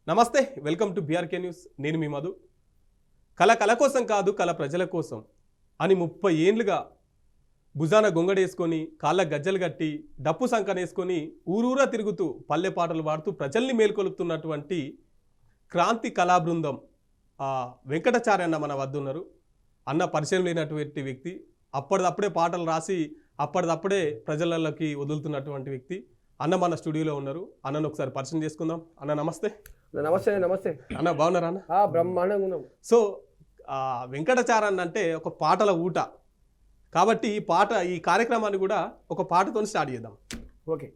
నమస్తే, welcome to BRK news. నేను మీ మధు. కళ కోసం కాదు, కళ ప్రజల కోసం అని 30 ఏండ్లుగా భుజాన గొంగడేసుకొని కాళ్ళ గజ్జలు కట్టి డప్పు సంకనేసుకొని ఊరూరా తిరుగుతూ పల్లె పాటలు పాడుతూ ప్రజల్ని మేల్కొలుపుతున్నటువంటి క్రాంతి కళా బృందం వెంకటాచార్య అన్న మన వద్ద ఉన్నారు. అన్న పరిచయం లేనటువంటి వ్యక్తి, అప్పటిదప్పుడే పాటలు రాసి అప్పటిదప్పుడే ప్రజలకి వదులుతున్నటువంటి వ్యక్తి. అన్న మన స్టూడియోలో ఉన్నారు. అన్నను ఒకసారి పరిచయం చేసుకుందాం. అన్న నమస్తే. నమస్తే. నమస్తే అన్న, బాగున్నారా అన్న? బ్రహ్మాండంగా ఉన్నాం. సో వెంకటాచార్య అంటే ఒక పాటల ఊట కాబట్టి ఈ కార్యక్రమాన్ని కూడా ఒక పాటతో స్టార్ట్ చేద్దాం. ఓకే,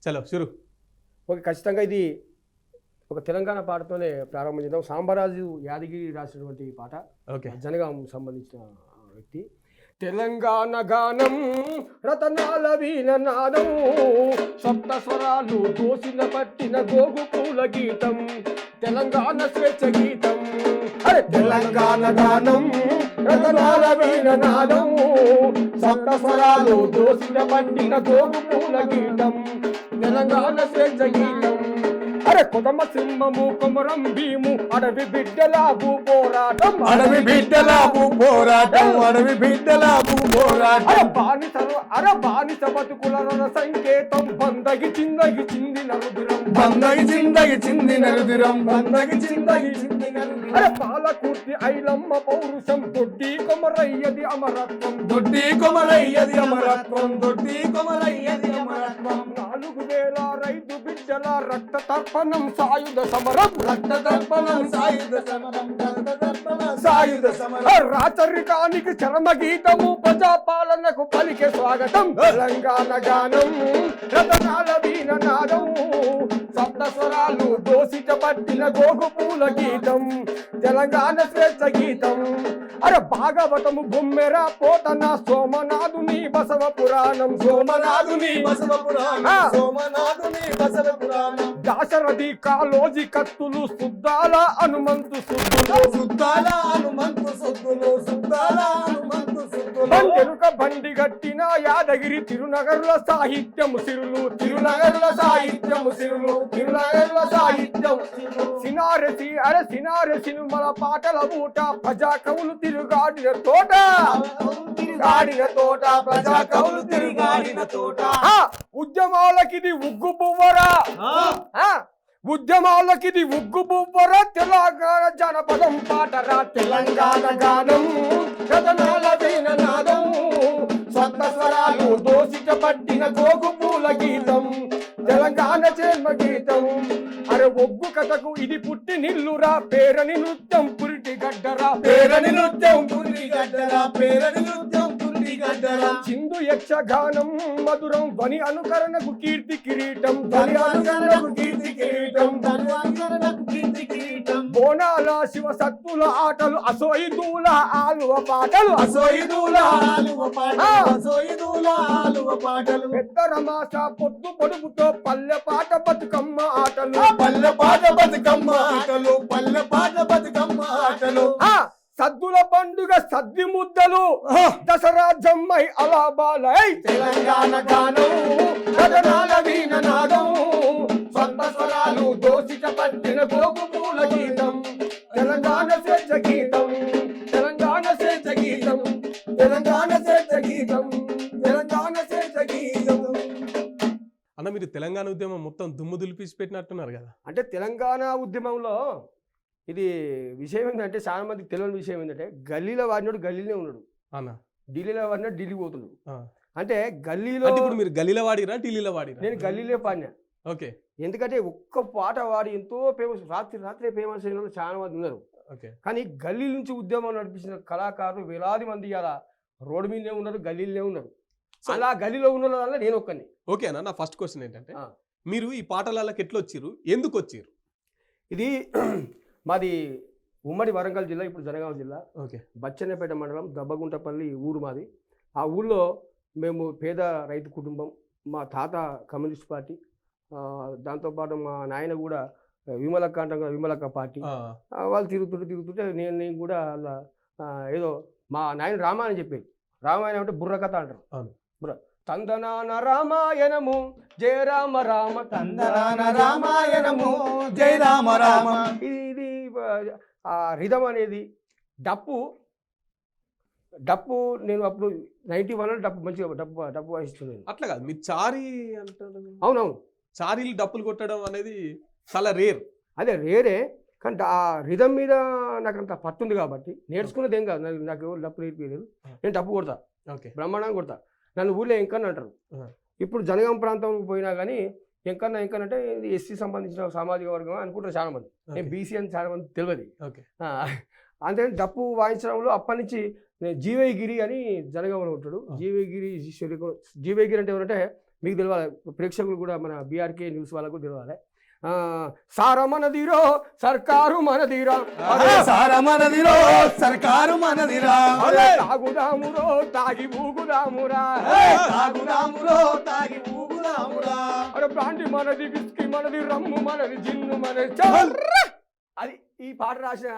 చలో షురు. ఓకే, ఖచ్చితంగా ఇది ఒక తెలంగాణ పాటతోనే ప్రారంభించాం. సాంబరాజు యాదగిరి రాసినటువంటి పాట. ఓకే, జనగాం సంబంధించిన వ్యక్తి. తెలంగాణ గానం రతనాల వీణ నాదం, సప్త స్వరాలు దోసిన పట్టిన గోగు పూల గీతం, తెలంగాణ స్వేచ్ఛ గీతం. తెలంగాణ గానం రతనాల వీణ నాదం, సప్త స్వరాలు దోసిన పట్టిన గోగు పూల గీతం, తెలంగాణ స్వేచ్ఛ గీతం. కొదమ సింహము కొమరం భీము అడవి బిడ్డలాబు పోరాటం, అడవి బిడ్డలాబు పోరాటం, అడవి బిడ్డలాబు పోరాటం. బానిస బతుకుల సంకేతం, బందగి చిందగి చింది నరుదురం, బందగి చిందగి చింది నరుదురం, బందగి చిందగి చింది నరుదురం. పాలకూర్తి ఐలమ్మ పౌరుషం, దొడ్డి కొమరయ్యది అమరత్వం, దొడ్డి కొమరయ్యది అమరత్వం, దొడ్డి కొమరయ్యది అమరత్వం. 4000 బిడ్డల రక్త తర్పణం సాయుధ సమరం, రక్త తర్పణం సాయుధ సమరం, రక్త తర్పణం సాయుధ సమరం. రాచరికానికి చరమ గీతము, ప్రజాపాలనకు పలికే స్వాగతం. తెలంగాణ గానం రతనాల వీణ నాదం, సప్త స్వరాలు దోసిట పట్టిన గోగు పూల గీతం, తెలంగాణ స్వేచ్ఛ గీతం. భాగవతము బొమ్మెర పోతన సోమనాథుని బసవ పురాణం, సోమనాథుని బసవ పురాణం, సోమనాథుని బసవ పురాణం. దాశరథి కాలోజి కత్తులు, శుద్ధాల హనుమంతు సుద్దులు, శుద్ధాల హనుమంతు సుద్దులు, శుద్ధాల హనుమంతు సుద్దులు. బండెనుక బండి గట్టిన యాదగిరి తిరునగర్ల సాహిత్యము సిరులు, తిరునగర్ల సాహిత్యము సిరులు, తిరునగర్ల సాహిత్యం. సినారెసిను మన పాటల ఊట, ప్రజా కవులు తిరుగాడిన తోట, తిరుగాడిన తోట, ప్రజా కవులు తిరుగాడిన తోట. ఉద్యమాలకిది ఉగ్గు పువ్వరా, ఉద్యమాలకిది ఉగ్గు పువ్వరా, తెలంగాణ జనపదం పాటరా. తెలంగాణ గానం రతనాల వీణ నాదం, స్వత్త స్వరాలు దోసిట పట్టిన గోగు పూల గీతం, తెలంగాణ జన్మ గీతం. ఒగ్గు కథకు ఇది పుట్టి నిల్లురా, పేరని నృత్యం పురిటి గడ్డరా, పేరని నృత్యం పురిటి గడ్డరా, పేరని నృత్యం పురిటి గడ్డరా. సింధు యక్షగానం మధురం, ధ్వని అనుకరణకు కీర్తి కిరీటం, ధ్వని అనుకరణకు కీర్తి కిరీటం, ధ్వని అనుకరణకు కీర్తి కిరీటం. బోనాల శివ సత్తుల ఆటలు, అసోయిదూల ఆలువ పాటలు, అసోయిదూల ఆలువ పాటలు, అసోయిదూల ఆలువ పాటలు. పెద్ద రమాస పొద్దు పొడుపుతో పల్లె పాట బతుకమ్మ ఆటలు, పల్లె పాట బతుకమ్మ ఆటలు, పల్లె పాట బతుకమ్మ ఆటలు. సద్దుల పండుగ సద్ది ముద్దలు, దసరా జమ్మై అలా బాలై. తెలంగాణ గానం రతనాల వీణ నాదం, స్వత్త స్వరాలు దోసిట పట్టిన గోగు పూల గీతం, తెలంగాణ స్వేచ్ఛ గీతం, తెలంగాణ స్వేచ్ఛ గీతం, తెలంగాణ స్వేచ్ఛ గీతం, తెలంగాణ స్వేచ్ఛ గీతం. అన్న, మీరు తెలంగాణ ఉద్యమం మొత్తం దుమ్ము దులిపేసి పెట్టినట్టున్నారు కదా. అంటే తెలంగాణ ఉద్యమంలో ఇది విషయం ఏంటంటే, చాలా మందికి తెలియని విషయం ఏంటంటే, గల్లీలో వాడినాడు గల్లీలో ఉన్నాడు అన్న, ఢిల్లీలో వాడినాడు ఢిల్లీ పోతున్నాడు. అంటే గల్లీలో ఇప్పుడు మీరు గల్లీలో వాడిరా ఢిల్లీలో వాడిరా? నేను గల్లీలో పాడినా. ఓకే, ఎందుకంటే ఒక్క పాట వాడి ఎంతో ఫేమస్, రాత్రి ఫేమస్ అయిన వాళ్ళు చాలా మంది ఉన్నారు. ఓకే, కానీ గల్లీ నుంచి ఉద్యమం నడిపించిన కళాకారులు వేలాది మంది అలా రోడ్డు మీదనే ఉన్నారు, గల్లీలోనే ఉన్నారు. అలా గల్లీలో ఉన్న వల్ల నేను ఒక్కని. ఓకే అన్న, నా ఫస్ట్ క్వశ్చన్ ఏంటంటే, మీరు ఈ పాటలకి ఎట్లా వచ్చిర్రు, ఎందుకు వచ్చిర్రు? ఇది మాది ఉమ్మడి వరంగల్ జిల్లా, ఇప్పుడు జనగాం జిల్లా. ఓకే, బచ్చన్నపేట మండలం దబ్బగుంటపల్లి ఊరు మాది. ఆ ఊళ్ళో మేము పేద రైతు కుటుంబం. మా తాత కమ్యూనిస్ట్ పార్టీ, దాంతోపాటు మా నాయన కూడా విమలక్క అంటాం, విమలక్క పార్టీ. వాళ్ళు తిరుగుతుంటే నేను కూడా అలా ఏదో మా నాయన రామాయణం చెప్పేది. రామాయణం అంటే బుర్ర కథ అంటారు. తందనాన రామాయణము జయ రామ రామ తందనాన రామాయణము జయ రామ రామ. ఇది ఆ రిధం అనేది డప్పు నేను అప్పుడు 91 డప్పు మంచిగా డప్పు వాయిస్తున్నాను. అట్లా కాదు మీరు చారీ అంటారు, అవునవును, చారీలు డప్పులు కొట్టడం అనేది చాలా రేర్. అదే రేరే, కానీ ఆ రిధం మీద నాకు అంత పట్టుంది కాబట్టి నేర్చుకున్నది ఏం కాదు. నాకు డప్పు నేర్పించలేదు, నేను డప్పు కొడతా, ఓకే బ్రహ్మాండంగా కొడతా. నన్ను ఊళ్ళో ఎంకన్న అంటారు. ఇప్పుడు జనగాం ప్రాంతం పోయినా కానీ ఎంకన్న అంటే ఇది ఎస్సీ సంబంధించిన సామాజిక వర్గం అనుకుంటారు చాలా మంది. నేను బీసీ అని చాలా మంది తెలియదు. అంతే డప్పు వాయించడంలో అప్పటి నుంచి నేను జీవయ్య గిరి అని జనగాంలో ఉంటాడు. జీవయ్య గిరి అంటే ఎవరంటే మీకు తెలియాలి, ప్రేక్షకులు కూడా మన బీఆర్కే న్యూస్ వాళ్ళకు తెలియాలి. సార మనదిరో సర్కారు మనదిరా, సార మనదిరో సర్కారు మనదిరా, తాగుదామురో తాగి ఊగుదామురా, తాగుదామురో తాగి ఊగుదామురా, అరే బ్రాండి మనది, విస్కీ మనది, రమ్ము మనది, జిన్ను మనది. అది ఈ పాట రాసిన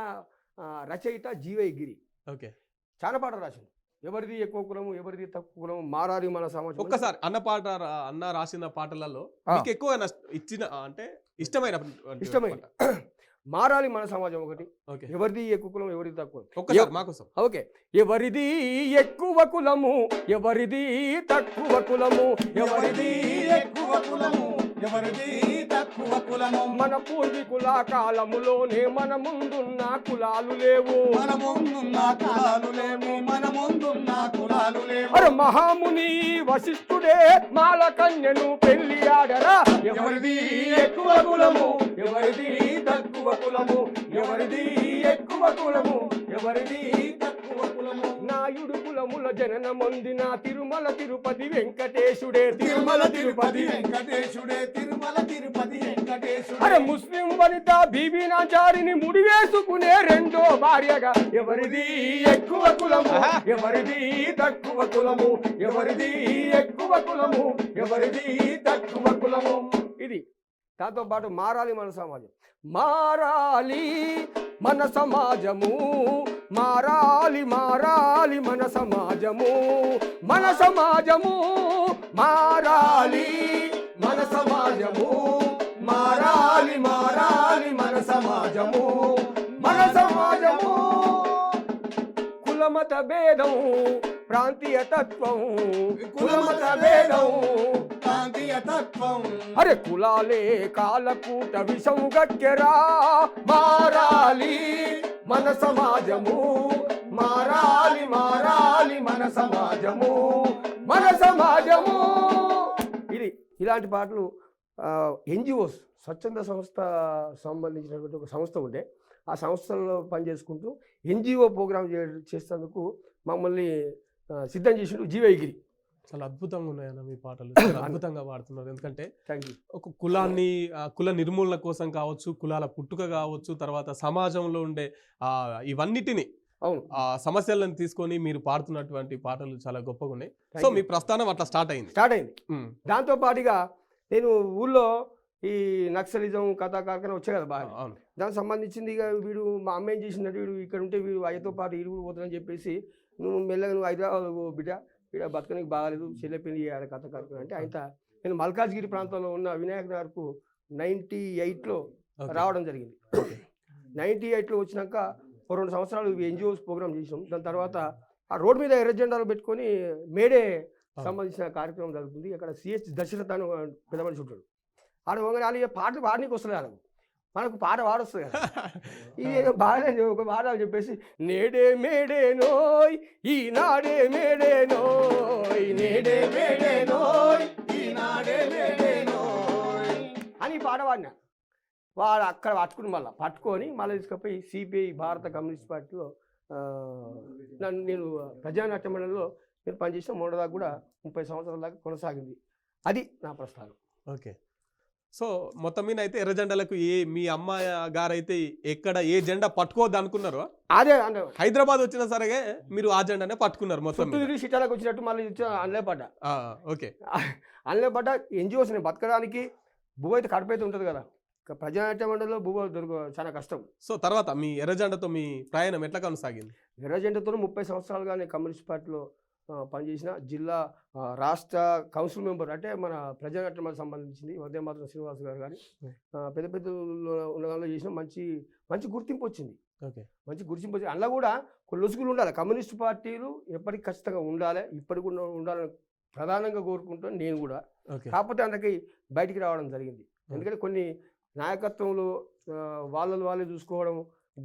రచయిత జీవయ్య గిరి. ఓకే, చాలా పాటలు రాసింది. ఎవరిది ఎక్కువ కులము, ఎవరిది తక్కువ కులము, మారాలి మన సమాజం. ఒక్కసారి అన్న రాసిన పాటలలో మీకు ఎక్కువ ఇచ్చిన అంటే ఇష్టమైన మారాలి మన సమాజం ఒకటి. ఓకే, ఎవరిది ఎక్కువ కులం, ఎవరిది తక్కువ. ఒక్కసారి మాకోసం. ఓకే, ఎవరిది ఎక్కువ కులము, ఎవరిది తక్కువ కులము, ఎవరిది ఎక్కువ కులము, ఎవరిది తక్కువ కులము, మన పూర్వీకుల కాలములోనే మన ముందున్న కులాలు లేవు, మన ముందున్న కులాలు లేవు, మన ముందున్న కులాలు లేవు. అరే మహాముని వశిష్ఠుడే మాల కన్యను పెళ్లి ఆడరా. ఎవరిది ఎక్కువ కులము, ఎవరిది తక్కువ కులము, ఎవరిది ఎక్కువ కులము, ఎవరిది తక్కువ కులము. నాయుడు కులముల జనన మొందిన తిరుమల తిరుపతి వెంకటేశుడే, తిరుమల తిరుపతి వెంకటేశుడే, తిరుమల తిరుపతి వెంకటేశుడే. అరే ముస్లిం వనిత బీబీ నాచారిని ముడివేసుకునే రెండో భార్యగా. ఎవరిది ఎక్కువ కులము, ఎవరిది తక్కువ కులము, ఎవరిది ఎక్కువ కులము, ఎవరిది తక్కువ కులము. ఇది దాంతో పాటు మారాలి మన సమాజం, మారాలి మన సమాజము, మారాలి మారాలి మన సమాజము, మన సమాజము మారాలి, మన సమాజము మారాలి, మారాలి మన సమాజము, మన సమాజము. కులమత భేదం ప్రాంతీయ తత్వం, కులమత భేదం ప్రాంతీయ తత్వం. అరే కులాలే కాలకూట విషం గక్కెరా. మారాలి మన సమాజము, మారాలి మారాలి మన సమాజము, మన సమాజము. ఇది ఇలాంటి పాటలు ఎన్జిఓస్ స్వచ్ఛంద సంస్థ సంబంధించినటువంటి ఒక సంస్థ ఉండే, ఆ సంస్థల్లో పనిచేసుకుంటూ ఎన్జిఓ ప్రోగ్రామ్ చేసేందుకు మమ్మల్ని సిద్ధం చేసిండు జీవయ్య గిరి. చాలా అద్భుతంగా ఉన్నాయన్న మీ పాటలు, చాలా అద్భుతంగా పాడుతున్నారు. ఎందుకంటే థ్యాంక్ యూ. ఒక కులాన్ని కుల నిర్మూలన కోసం కావచ్చు, కులాల పుట్టుక కావచ్చు, తర్వాత సమాజంలో ఉండే ఇవన్నిటిని అవును ఆ సమస్యలను తీసుకొని మీరు పాడుతున్నటువంటి పాటలు చాలా గొప్పగా ఉన్నాయి. సో మీ ప్రస్థానం అట్లా స్టార్ట్ అయింది. దాంతో పాటుగా నేను ఊళ్ళో ఈ నక్సలిజం కథా కార్ఖానా వచ్చాయి కదా బాగా, దానికి సంబంధించింది. ఇక వీడు మా అమ్మ ఏం చేసిందంటే వీడు ఇక్కడ ఉంటే వీడు అయ్యతో పాటు ఇరు కూడా పోతుందని చెప్పేసి నువ్వు మెల్లగా నువ్వు హైదరాబాద్ బిడ్డ ఇక్కడ బతకనికి బాగాలేదు, చెల్లె పెళ్లి చేయాలి కథ కార్ఖానా అంటే. అయితే నేను మల్కాజ్గిరి ప్రాంతంలో ఉన్న వినాయక నగర్కు 98లో రావడం జరిగింది. 98లో వచ్చినాక 2 సంవత్సరాలు ఎన్జిఓస్ ప్రోగ్రామ్ చేసాం. దాని తర్వాత ఆ రోడ్ మీద ఎర్ర జెండాలు పెట్టుకొని మేడే సంబంధించిన కార్యక్రమం జరుగుతుంది. అక్కడ సిహెచ్ దశరథ అని పెద్ద మనిషి ఉంటాడు. ఆడ వాళ్ళు పాటలు పాడడానికి వస్తుంది వాళ్ళకు, మనకు పాట పాడొస్తుంది కదా. ఇది బాగాలేదు ఒక పాట అని చెప్పేసి నేడే మేడే నోయ్ ఈనాడే మేడే నోయ్, నేడే మేడే నోయ్ ఈనాడే మేడే నోయ్ అని పాట పాడినా. వాడు అక్కడ పట్టుకొని మళ్ళీ తీసుకుపోయి సిపిఐ భారత కమ్యూనిస్ట్ పార్టీలో నేను ప్రజానాట్య మండలిలో నేను పనిచేసిన మొదటిదాకా కూడా 30 సంవత్సరాల దాకా కొనసాగింది. అది నా ప్రస్థానం. ఓకే, సో మొత్తం మీద అయితే ఎర్ర జెండాలకు మీ అమ్మ గారైతే ఎక్కడ ఏ జెండా పట్టుకోవద్దు అనుకున్నారో అదే హైదరాబాద్ వచ్చినా సరే మీరు ఆ జెండానే పట్టుకున్నారు. మొత్తం సిటాలకు వచ్చినట్టు మళ్ళీ అందులో పడ్డా. ఓకే, అందులో పడ్డా. ఎన్జిఓస్ బతకడానికి భూమి అయితే కడుపు అయితే ఉంటుంది కదా, ప్రజానాట్య మండలిలో భూమి చాలా కష్టం. సో తర్వాత మీ ఎర్ర జెండాతో మీ ప్రయాణం ఎట్లా కొనసాగింది? ఎర్ర జెండాతో 30 సంవత్సరాలుగా నేను కమ్యూనిస్ట్ పార్టీలో పనిచేసిన జిల్లా రాష్ట్ర కౌన్సిల్ మెంబర్ అంటే మన ప్రజానటనకు సంబంధించింది వందే మాతరం శ్రీనివాస్ గారు కానీ పెద్ద పెద్ద ఉన్న దానిలో చేసిన మంచి గుర్తింపు వచ్చింది. ఓకే, మంచి గుర్తింపు వచ్చింది. అందులో కూడా కొన్ని లొసుగులు ఉండాలి. కమ్యూనిస్ట్ పార్టీలు ఎప్పటికీ ఖచ్చితంగా ఉండాలి, ఇప్పటికి కూడా ఉండాలని ప్రధానంగా కోరుకుంటాను నేను కూడా. కాకపోతే అందుకే బయటికి రావడం జరిగింది. ఎందుకంటే కొన్ని నాయకత్వంలో వాళ్ళే చూసుకోవడం,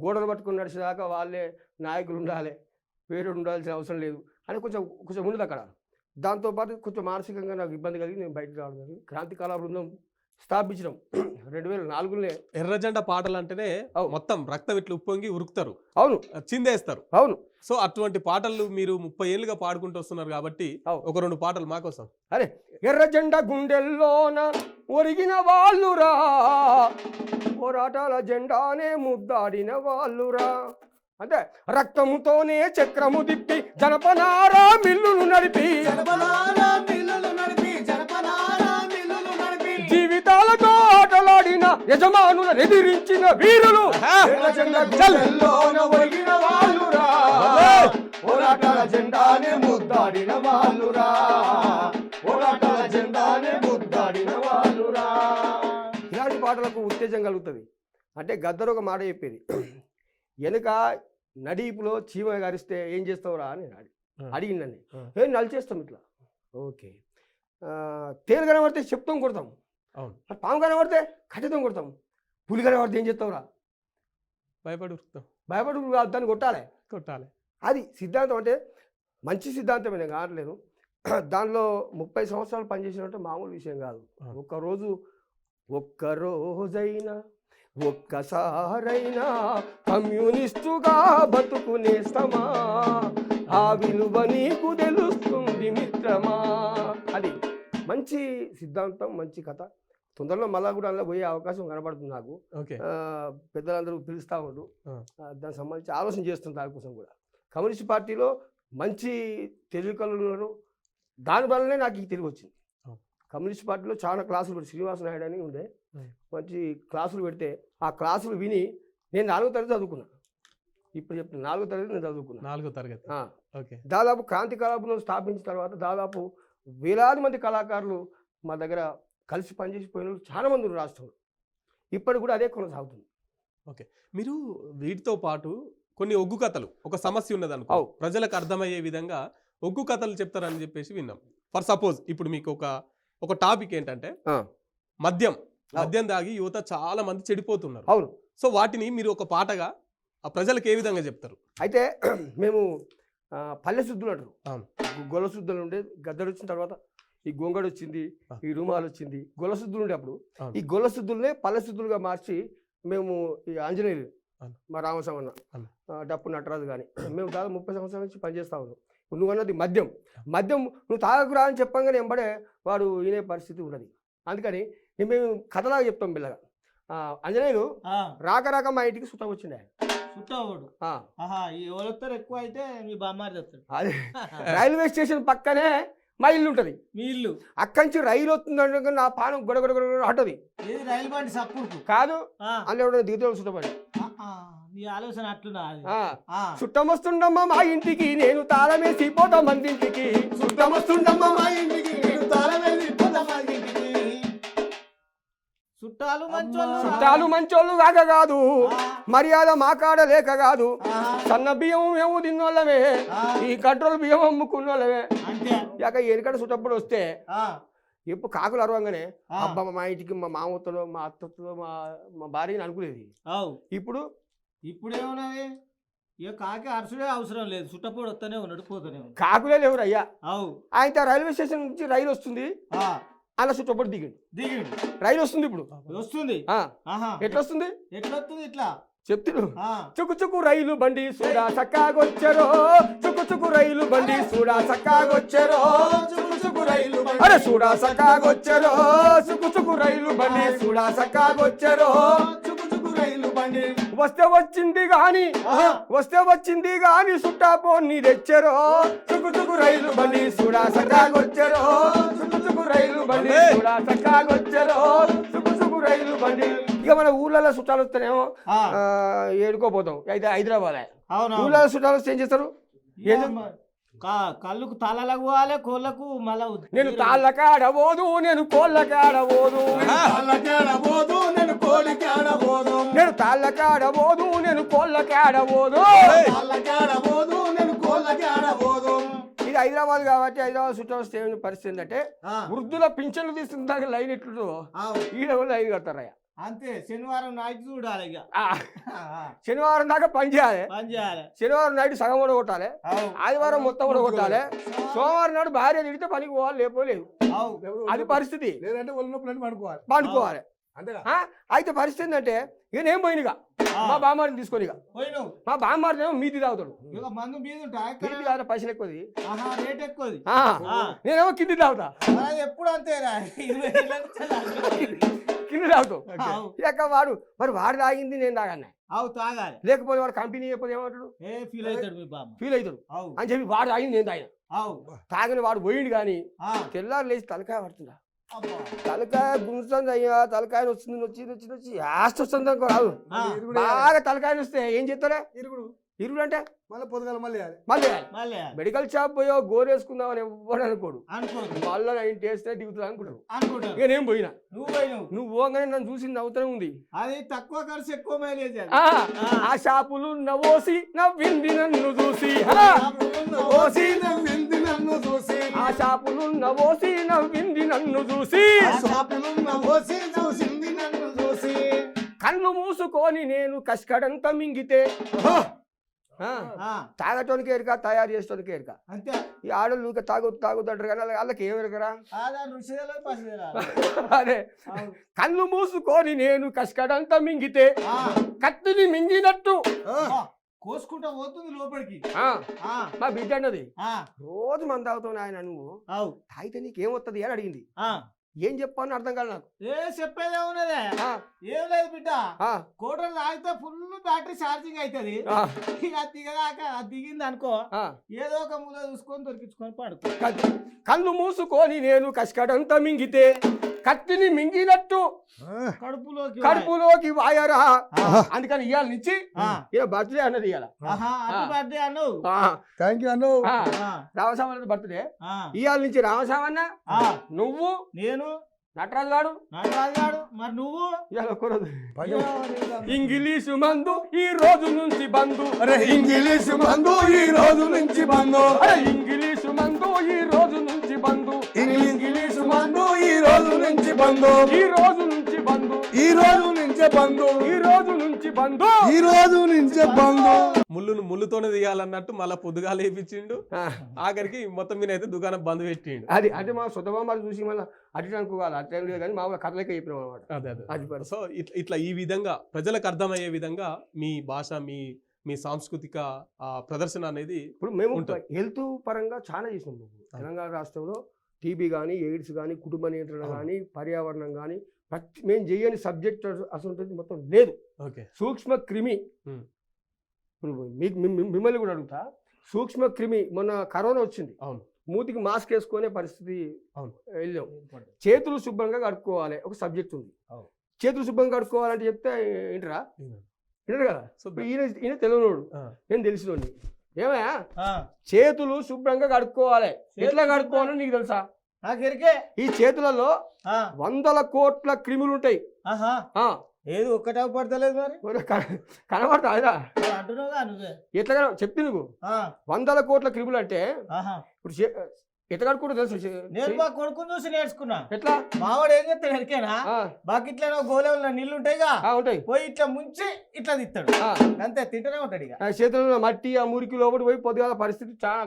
గోడలు పట్టుకుని నడిచేదాకా వాళ్ళే నాయకులు ఉండాలి, పేరు ఉండాల్సిన అవసరం లేదు అని కొంచెం ఉండదు అక్కడ. దాంతోపాటు కొంచెం మానసికంగా నాకు ఇబ్బంది కలిగి నేను బయటకు రావడం జరిగింది. క్రాంతి కళా బృందం స్థాపించడం 2004లోనే. ఎర్రజెండా పాటలు అంటేనే మొత్తం రక్తం ఇట్లు ఉప్పొంగి ఉరుకుతారు, అవును, చిందేస్తారు. అవును. సో అటువంటి పాటలు మీరు 30 ఏళ్ళుగా పాడుకుంటూ వస్తున్నారు కాబట్టి ఒక 2 పాటలు మాకోసం. అరే ఎర్ర జెండా గుండెల్లోన ఒరిగిన వాళ్ళురా, పోరాటాల జెండానే ముద్దాడిన వాళ్ళురా, అంటే రక్తముతోనే చక్రము తిప్పి జనపనారా మిల్లులు నడిపి జీవితాలతో ఆటలాడిన యజమానులను ఎదిరించిన వీరులు, పోరాటాల జెండానే ముద్దాడిన వాళ్ళురా, పోరాటాల జెండానే ముద్దాడిన వాళ్ళురా. ఇలాంటి పాటలకు ఉత్తేజం కలుగుతుంది. అంటే గద్దరు ఒక మాట చెప్పేది, వెనుక నడీపులో చీమ గారిస్తే ఏం చేస్తావురా అని అడిగిందండి. ఏం నలిచేస్తాం ఇట్లా. ఓకే, తేలు కనబడితే చెప్తాం కొడతాం, పాము కనబడితే కట్టెతం కొడతాం, పులి కనబడితే ఏం చేస్తావురా భయపడి దాన్ని కొట్టాలి. అది సిద్ధాంతం. అంటే మంచి సిద్ధాంతం నేను కావట్లేదు. దానిలో 30 సంవత్సరాలు పనిచేసినట్టు మామూలు విషయం కాదు. ఒక్కరోజైనా ఒక్కసారైనా కమ్యూనిస్టుగా బతుకునేస్తమా, ఆ విలువ నీకు తెలుస్తుంది మిత్రమా. అది మంచి సిద్ధాంతం, మంచి కథ. తొందరలో మళ్ళా కూడా అందులో పోయే అవకాశం కనబడుతుంది నాకు. పెద్దలందరూ పిలుస్తూ ఉండు, దానికి సంబంధించి ఆలోచన చేస్తుంది. దానికోసం కూడా కమ్యూనిస్ట్ పార్టీలో మంచి తెలివికలు ఉన్నారు. దానివల్లనే నాకు ఈ తెలివి వచ్చింది. కమ్యూనిస్ట్ పార్టీలో చాలా క్లాసులు పెట్టి శ్రీనివాస నాయుడు అని ఉండే, మంచి క్లాసులు పెడితే ఆ క్లాసులు విని నేను 4వ తరగతి చదువుకున్నా. ఇప్పుడు చెప్తున్నా 4వ తరగతి నేను చదువుకున్నా. 4వ తరగతి. దాదాపు క్రాంతి కళాబృందం స్థాపించిన తర్వాత దాదాపు వేలాది మంది కళాకారులు మా దగ్గర కలిసి పనిచేసిపోయిన చాలా మంది ఉన్నారు రాష్ట్రంలో. ఇప్పటికి కూడా అదే కొనసాగుతుంది. ఓకే, మీరు వీటితో పాటు కొన్ని ఒగ్గు కథలు, ఒక సమస్య ఉన్నది అనుకో, ప్రజలకు అర్థమయ్యే విధంగా ఒగ్గు కథలు చెప్తారని చెప్పేసి విన్నాం. ఫర్ సపోజ్ ఇప్పుడు మీకు ఒక టాపిక్ ఏంటంటే మద్యం తాగి యువత చాలా మంది చెడిపోతున్నారు. అవును. సో వాటిని మీరు ఒక పాటగా ఆ ప్రజలకు ఏ విధంగా చెప్తారు? అయితే మేము పల్లె శుద్ధులు అంటారు. గొల్ల శుద్ధులు ఉండే, గద్దరు వచ్చిన తర్వాత ఈ గొంగడు వచ్చింది, ఈ రుమాలు వచ్చింది, గొల్ల శుద్ధులు ఉండే. అప్పుడు ఈ గొల్ల శుద్ధులనే పల్లె శుద్ధులుగా మార్చి మేము ఈ ఆంజనేయులు, మా రామస్వామి, డప్పు నటరాజు కానీ మేము దాదాపు 30 సంవత్సరాల నుంచి పనిచేస్తా ఉన్నాం. నువ్వు అన్నది మద్యం నువ్వు తాగకురా అని చెప్పంగానే ఎంబడే వాడు వినే పరిస్థితి ఉన్నది. అందుకని మేము కథలాగా చెప్తాం పిల్లగా. ఆంజనేయులు రాక మా ఇంటికి సుట్ట వచ్చిండే. అదే రైల్వే స్టేషన్ పక్కనే మా ఇల్లు ఉంటుంది. మీ ఇల్లు అక్కడి నుంచి రైలు వస్తుంది, నా పానం గొడగొడ అంటది. రైలు బండి సప్పుడు కాదు, అందులో దిగుతాడు సుట్టబడి. ఆలోచన అట్లున్నా చుట్టమొస్తుండమ్మా మా ఇంటికి నేను తాళమేసి పోతాం మందింటికి. చుట్టమొస్తుండమ్మా మా ఇంటికి నేను తాళమేసి పోతాం మందింటికి. చుట్టాలు మంచోళ్ళు కాక కాదు, మర్యాద మాకాడ లేక కాదు, సన్న బియ్యం మేము తిన్నోళ్ళమే, ఈ కంట్రోల్ బియ్యం అమ్ముకున్నోళ్ళమే. ఇక ఎనకడ చుట్టప్పుడు వస్తే ఎప్పుడు కాకులు అరవంగానే అబ్బా మా ఇంటికి మా మామతో మా అత్తతో మా భార్యని అనుకునేది. ఇప్పుడు ఏమున్నది, ఇక కాకి అరసుడే అవసరం లేదు, చుట్టపోడు వస్తూనే ఉన్నాడు, పోతూనే ఉన్నాడు. కాకులే లేవురు అయ్యా. ఆయన రైల్వే స్టేషన్ నుంచి రైలు వస్తుంది, అలా చుట్టపోడు దిగండి రైలు వస్తుంది. ఇప్పుడు వస్తుంది. ఎట్లా వస్తుంది ఇట్లా చెప్తుడు. చుకు రైలు బండి సూడా సక్కాగొచ్చారో, చుకు రైలు బండి సూడా సక్కాగొచ్చారో, అరే సూడా సక్కాగొచ్చారో, చుకు రైలు బండి సూడా సక్కాగొచ్చారో, వస్తే వచ్చింది గాని సుట్టాపోని తెచ్చారో, చుకు రైలు బండి సూడా సక్కాగొచ్చారో, చుకు రైలు బండి సూడా సక్కాగొచ్చారో, చుకు రైలు బండి. ఇక మన ఊళ్ళలో చుట్టాలు వస్తేనేమో ఏడుకోపోతాం. అయితే హైదరాబాద్ ఊళ్ళో చుట్టాలు వస్తే ఏం చేస్తారు, కళ్ళుకు తలలకు పోవాలి కోళ్ళకు మళ్ళా నేను తాళ్ళకాడబోదు నేను కోళ్ళకాడబోదు నేను కోడికాడబోదు నేను తాళ్ళకాడబోదు నేను కోళ్ళకాడబోదు నేను కోళ్ళకాడబోదు. ఇది హైదరాబాద్ కాబట్టి హైదరాబాద్ చుట్టూ వస్తే ఏమైనా పరిస్థితి ఏంటంటే వృద్ధుల పింఛన్లు తీసుకున్న దాకా లైన్ ఎట్లుందో ఈడ లైన్ కడతారయ్యా. అంతే శనివారం నైట్ చూడాలి ఇక శనివారం దాకా పని చేయాలి, పని చేయాలి. శనివారం నైట్ సగం కూడా కొట్టాలి, ఆదివారం మొత్తం కూడా కొట్టాలి, సోమవారం నాడు భార్య తిడితే పనికి పోవాలి లేకపోలేదు. అది పరిస్థితి. లేదంటే ఒళ్ళు నొప్పులని పండుకోవాలి. పండుకోవాలి. అయితే పరిస్థితి ఏంటంటే ఇక నేను పోయినగా మా బామ్మారిని తీసుకొని ఇక పోయినావు మా బామ్మారిని ఏమో మీది తాగుతాడు. ఇక మందు మీద మీది తాగితే పైసలు ఎక్కువది, రేట్ ఎక్కువది. నేనేమో కింది తాగుతా. ఎప్పుడు అంతేరా కింది తాగుతావు. ఇక వాడు మరి వాడు తాగింది నేను తాగాను తాగాలి, లేకపోతే వాడు కంపెనీ చెప్పదు ఏమంటాడు ఫీల్ అవుతాడు మీ బామ్మ, ఫీల్ అవుతాడు అని చెప్పి వాడు తాగింది నేను తాగిన. తాగిన వాడు పోయిండు కానీ తెల్లారు లేచి తలకాయ పడుతుందా, తలకాయ గుంజుతుంది అయ్యా, తలకాయ వచ్చి ఆస్తి వస్తుంది అనుకో రాదు. బాగా తలకాయ వస్తే ఏం చేస్తారా ఇరుగుడు అంటే మళ్ళీ పొద్దుగాల మళ్ళీ మెడికల్ షాప్ పోయో గోరేసుకుందామని ఎవ్వడు అనుకోడు, మళ్ళీ నైన్ టేస్తే దిగుతుంది అనుకుంటాడు. ఇక నేను పోయినా, నువ్వు పోగానే నన్ను చూసి నవ్వుతూనే ఉంది. అది తక్కువ ఖర్చు ఎక్కువ మైలేజ్. ఆ షాపులు నవ్వోసి నవ్వింది నన్ను చూసి, ఆ షాపులు నవ్వోసి నవ్వింది నన్ను చూసి, కళ్ళు మూసుకొని నేను కష్కడంతా మింగితే తాగటానికి ఎరక తయారు చేసుకోవడానికి ఎరక. అంతే ఈ ఆడలు ఇంకా తాగుతాడు కానీ వాళ్ళకి ఏం ఎరకరా. అదే కళ్ళు మూసుకొని నేను కష్కడంతా మింగితే కత్తిని మింగినట్టు కోసుకుంటా పోతుంది లోపలికి. మా బిడ్డ అన్నది రోజు మంది తాగుతావు ఆయన, నువ్వు తాగితే నీకేమొస్తుంది అని అడిగింది. ఏం చెప్పాను అర్థం కాదు నాకు. చెప్పేదే ఉన్నదే ఏం లేదు బిడ్డ, కోటలు తాగితే ఫుల్ బ్యాటరీ ఛార్జింగ్ అవుతుంది. ఇక దిగదాకా దిగింది అనుకో ఏదో ఒక మూల చూసుకొని దొరికించుకొని పడుకో. కళ్ళు మూసుకొని నేను కష్కడంతా మింగితే కత్తిని మింగినట్టు కడుపులోకి వాయరా. అందుకని ఇవాళ నుంచి ఇలా బర్త్డే అన్నది. ఇవాళ బర్త్డే అన్నావు, థ్యాంక్ యూ అన్నావు. రామసామన్న బర్త్డే. ఇవాళ నుంచి రామసామన్న, నువ్వు, నేను, నటరాజు గాడు, మరి నువ్వు ఇంగ్లీషు మందు ఈ రోజు నుంచి బంధు. ఇంగ్లీషు మందు ఈ రోజు నుంచి బంధు. ఇంగ్లీషు మందు ఈ రోజు నుంచి బంధు. ఇంగ్లీషు మందు ఈ రోజు నుంచి బంధు. ఈ రోజు నుంచి బంధు. ఈ రోజు నుంచే బంధు. ఈ రోజు నుంచి బంధు. ఈ రోజు నుంచే బంధు. ముళ్ళుతోనే తీయాలన్నట్టు మళ్ళీ పొద్దుగా లేపించిండు. ఆఖరికి మొత్తం మీద అయితే దుకాణం బంద్ పెట్టిండు. అది అంటే మా సుతబామాలు చూసి మళ్ళీ అటు అనుకోవాలి అట్లా కానీ మా కథలకే చెప్పినాం అనమాట. అదే సో ఇట్లా ఈ విధంగా ప్రజలకు అర్థమయ్యే విధంగా మీ భాష మీ సాంస్కృతిక ప్రదర్శన అనేది ఇప్పుడు మేము హెల్త్ పరంగా చాలా చేసినాం. తెలంగాణ రాష్ట్రంలో టీబీ కానీ, ఎయిడ్స్ కానీ, కుటుంబ నియంత్రణ కానీ, పర్యావరణం కానీ మేము చేయని సబ్జెక్ట్ అసలు మొత్తం లేదు. సూక్ష్మ క్రిమి, మిమ్మల్ని కూడా అడుగుతా, సూక్ష్మ క్రిమి మొన్న కరోనా వచ్చింది, మూతికి మాస్క్ వేసుకునే పరిస్థితి వెళ్ళాం. చేతులు శుభ్రంగా కడుక్కోవాలి ఒక సబ్జెక్ట్ ఉంది. చేతులు శుభ్రంగా కడుక్కోవాలంటే చెప్తే ఏంటరా వినరు కదా. ఈయన తెలియనోడు, నేను తెలిసినోడిని. ఏమయ్యా చేతులు శుభ్రంగా కడుక్కోవాలి, ఎట్లా కడుక్కోవాలో నీకు తెలుసా? ఈ చేతులలో 100 కోట్ల క్రిములు ఉంటాయి. ఏది ఒక్కటే పడతలేదు మరి కనబడతా అంటున్నావుగా నువ్వే. ఎట్లా చెప్తే నువ్వు 100 కోట్ల క్రిములు అంటే ఇప్పుడు ఎట్లా కడుక్కుంటూ తెలుసు. నేను మా కొడుకుని చూసి నేర్చుకున్నా. ఎట్లా మావాడు ఏం చేస్తాడు ఎరికేనా, బాకిట్లా గోలేవుల నీళ్ళు ఉంటాయిగా, ఉంటాయి, పోయి ఇట్లా ముంచి ఇట్లా తిస్తాడు, అంతే తింటూనే ఉంటాడు. ఇక చేతుల్లో మట్టి ఆ మురికి లోపలి పోయి పొద్దుగా పరిస్థితి చాలా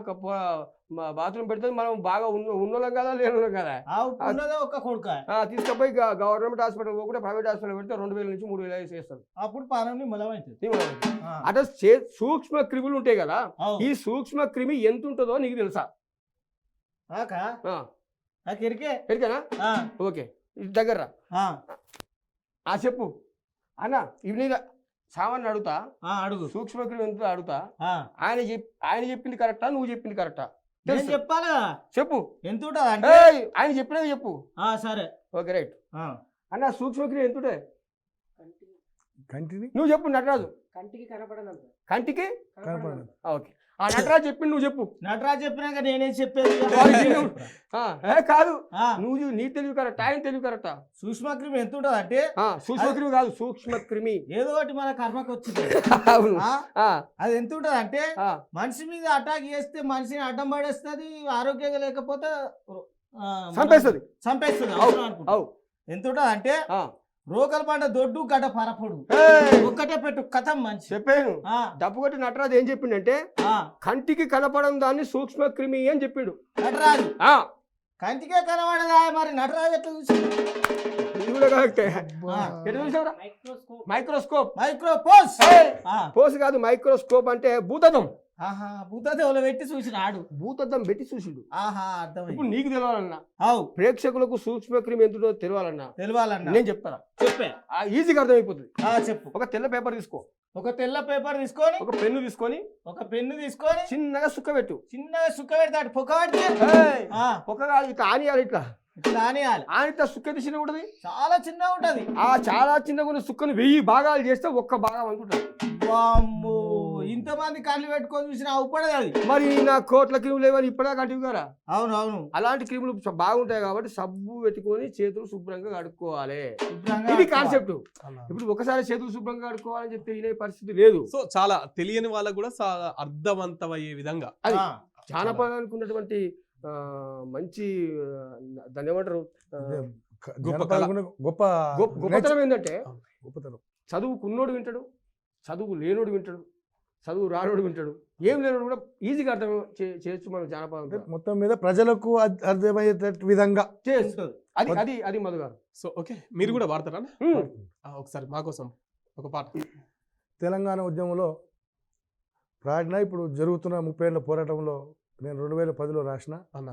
బాత్రూమ్ పెడితే మనం బాగా ఉన్నోళ్ళం కదా లేనున్నాం కదా. ఒక్క కొడుక తీసుకుపోయి గవర్నమెంట్ హాస్పిటల్ పోకుండా ప్రైవేట్ హాస్పిటల్ పెడితే 2000 నుంచి 3000 చేస్తారు. అప్పుడు పానం నిమ్మలమైంది. అట్లా సూక్ష్మ క్రిములు ఉంటాయి కదా. ఈ సూక్ష్మ క్రిమి ఎంత ఉంటుందో నీకు తెలుసా? ఎరికేనా? ఓకే, దగ్గర చెప్పు అన్న. ఇవి సామాన్లు అడుగుతా, అడుగు. సూక్ష్మక్రిమి ఎంత అడుగుతా. ఆయన చెప్పింది కరెక్టా, నువ్వు చెప్పింది కరెక్టా చెప్పాలి. చెప్పు ఎంత ఉంటుంది ఆయన చెప్పినది చెప్పు. సరే, ఓకే, రైట్. అన్న సూక్ష్మక్రిమి ఎంత ఉంటుంది? కంటిని నువ్వు చెప్పు నటరాజు. కంటికి కనపడనంత. కంటికి కనపడదు. ఓకే. ఆ నటరాజు చెప్పిండు, నువ్వు చెప్పు. నటరాజు చెప్పినాక నేనేం చెప్పేది కాదు, ఆ. నువ్వు నీ తెలివి కరెక్ట్, ఆయన తెలివి కరెక్ట్. సూక్ష్మక్రిమి ఎంత ఉంటుంది అంటే సూక్ష్మక్రిమి కాదు, సూక్ష్మక్రిమి. ఏదో ఒకటి మన కర్మకు వచ్చింది. అవును. అది ఎంత ఉంటుంది అంటే మనిషి మీద అటాక్ చేస్తే మనిషిని అడ్డం పడేస్తుంది, ఆరోగ్యంగా లేకపోతే చంపేస్తుంది. అవసరం అనుకుంటా. ఎంత ఉంటుంది అంటే రోకల పంట దొడ్డు గడ్డ పరపడు ఒక్కటే పెట్టు కథం మంచి చెప్పాను. డబ్బు కొట్టి నటరాజు ఏం చెప్పిండంటే కంటికి కనపడం దాన్ని సూక్ష్మక్రిమి అని చెప్పిండు నటరాజు. కంటికే కనబడదా మరి నటరాజు ఎట్లా చూసి? మైక్రోస్కోప్. మైక్రోపోస్ పోస్ కాదు, మైక్రోస్కోప్ అంటే భూతద్దం. భూతదేవులు పెట్టి చూసినాడు. భూతద్దం పెట్టి చూసిండు. అర్థం. ఇప్పుడు నీకు తెలవాలన్నా, అవు ప్రేక్షకులకు సూక్ష్మక్రిమి ఎంతుందో తెలవాలన్నా నేను చెప్తారా? చెప్పే ఈజీగా అర్థమైపోతుంది. చెప్పు. ఒక తెల్ల పేపర్ తీసుకో, ఒక తెల్ల పేపర్ తీసుకొని, ఒక పెన్ను తీసుకొని, చిన్నగా సుక్క పెట్టు. చిన్నగా సుక్క పెడతాడు. పొక్క పెడితే పొక్క కాదు, ఇట్లా ఆనియాలి. ఇట్లా ఆనితే సుక్క తీసిన ఉంటది, చాలా చిన్నగా ఉంటది. చాలా చిన్నగా ఉన్న సుక్కను 1000 భాగాలు చేస్తే ఒక్క భాగం అనుకుంటది. ఇంతమంది కళ్ళు పెట్టుకొని చూసిన అవుపడదు అది. మరి నా కోట్ల క్రీములు లేవని ఇప్పుడా కంటివి కదా. అవును. అలాంటి క్రీములు బాగుంటాయి కాబట్టి సబ్బు పెట్టుకొని చేతులు శుభ్రంగా కడుక్కోవాలి. ఇది కాన్సెప్ట్. ఇప్పుడు ఒకసారి చేతులు శుభ్రంగా కడుక్కోవాలని చెప్తే వినే పరిస్థితి లేదు. సో చాలా తెలియని వాళ్ళకు కూడా అర్థవంతమయ్యే విధంగా అది జానపదానికి ఉన్నటువంటి మంచి దాన్ని ఏమంటారు, గొప్పతనం ఏంటంటే చదువుకున్నోడు వింటాడు, చదువు లేనోడు వింటాడు, చదువు రానోడు వింటాడు, ఏం లేనోడు కూడా ఈజీగా అర్థం చేయొచ్చు మనం జానపదం. మొత్తం మీద ప్రజలకు అర్థమయ్యే విధంగా చేయొచ్చు. అది మధు గారు. సో ఓకే, మీరు కూడా వాడతారా? ఒకసారి మా కోసం ఒక పాట. తెలంగాణ ఉద్యమంలో రాడిన ఇప్పుడు జరుగుతున్న 30 ఏళ్ల పోరాటంలో నేను 2010లో రాసిన అన్న.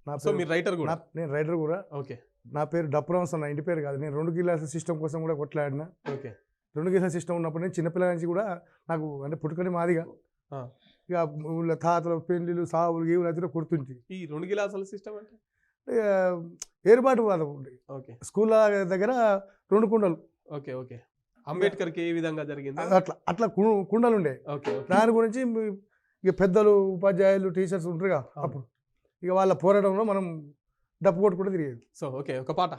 నా సో మీరు రైటర్ కూడా? నేను రైటర్ కూడా. ఓకే. నా పేరు డప్పురామ్స్ అన్న, ఇంటి పేరు కాదు. నేను 2 గిలాసుల సిస్టమ్ కోసం కూడా కొట్లాడినా. ఓకే. 2 గిలాసుల సిస్టమ్ ఉన్నప్పుడు నేను చిన్నపిల్లల నుంచి కూడా నాకు అంటే పుట్టుకని మాదిగా ఇక ఊళ్ళో తాతలు పెళ్లిళ్ళు సావులు గీవులు అయితే కుడుతుంటే ఈ 2 గిలాసుల సిస్టమ్ అంటే ఏర్పాటు వాదం ఉండే. ఓకే. స్కూల్ దగ్గర 2 కుండలు. ఓకే. అంబేద్కర్కి ఏ విధంగా జరిగింది? అట్లా కుండలు ఉండే. ఓకే. దాని గురించి ఇక పెద్దలు ఉపాధ్యాయులు టీచర్స్ ఉంటారుగా, అప్పుడు ఇక వాళ్ళ పోరాటంలో మనం డప్పు కొట్టు కూడా తిరిగేది. సో ఓకే, ఒక పాట.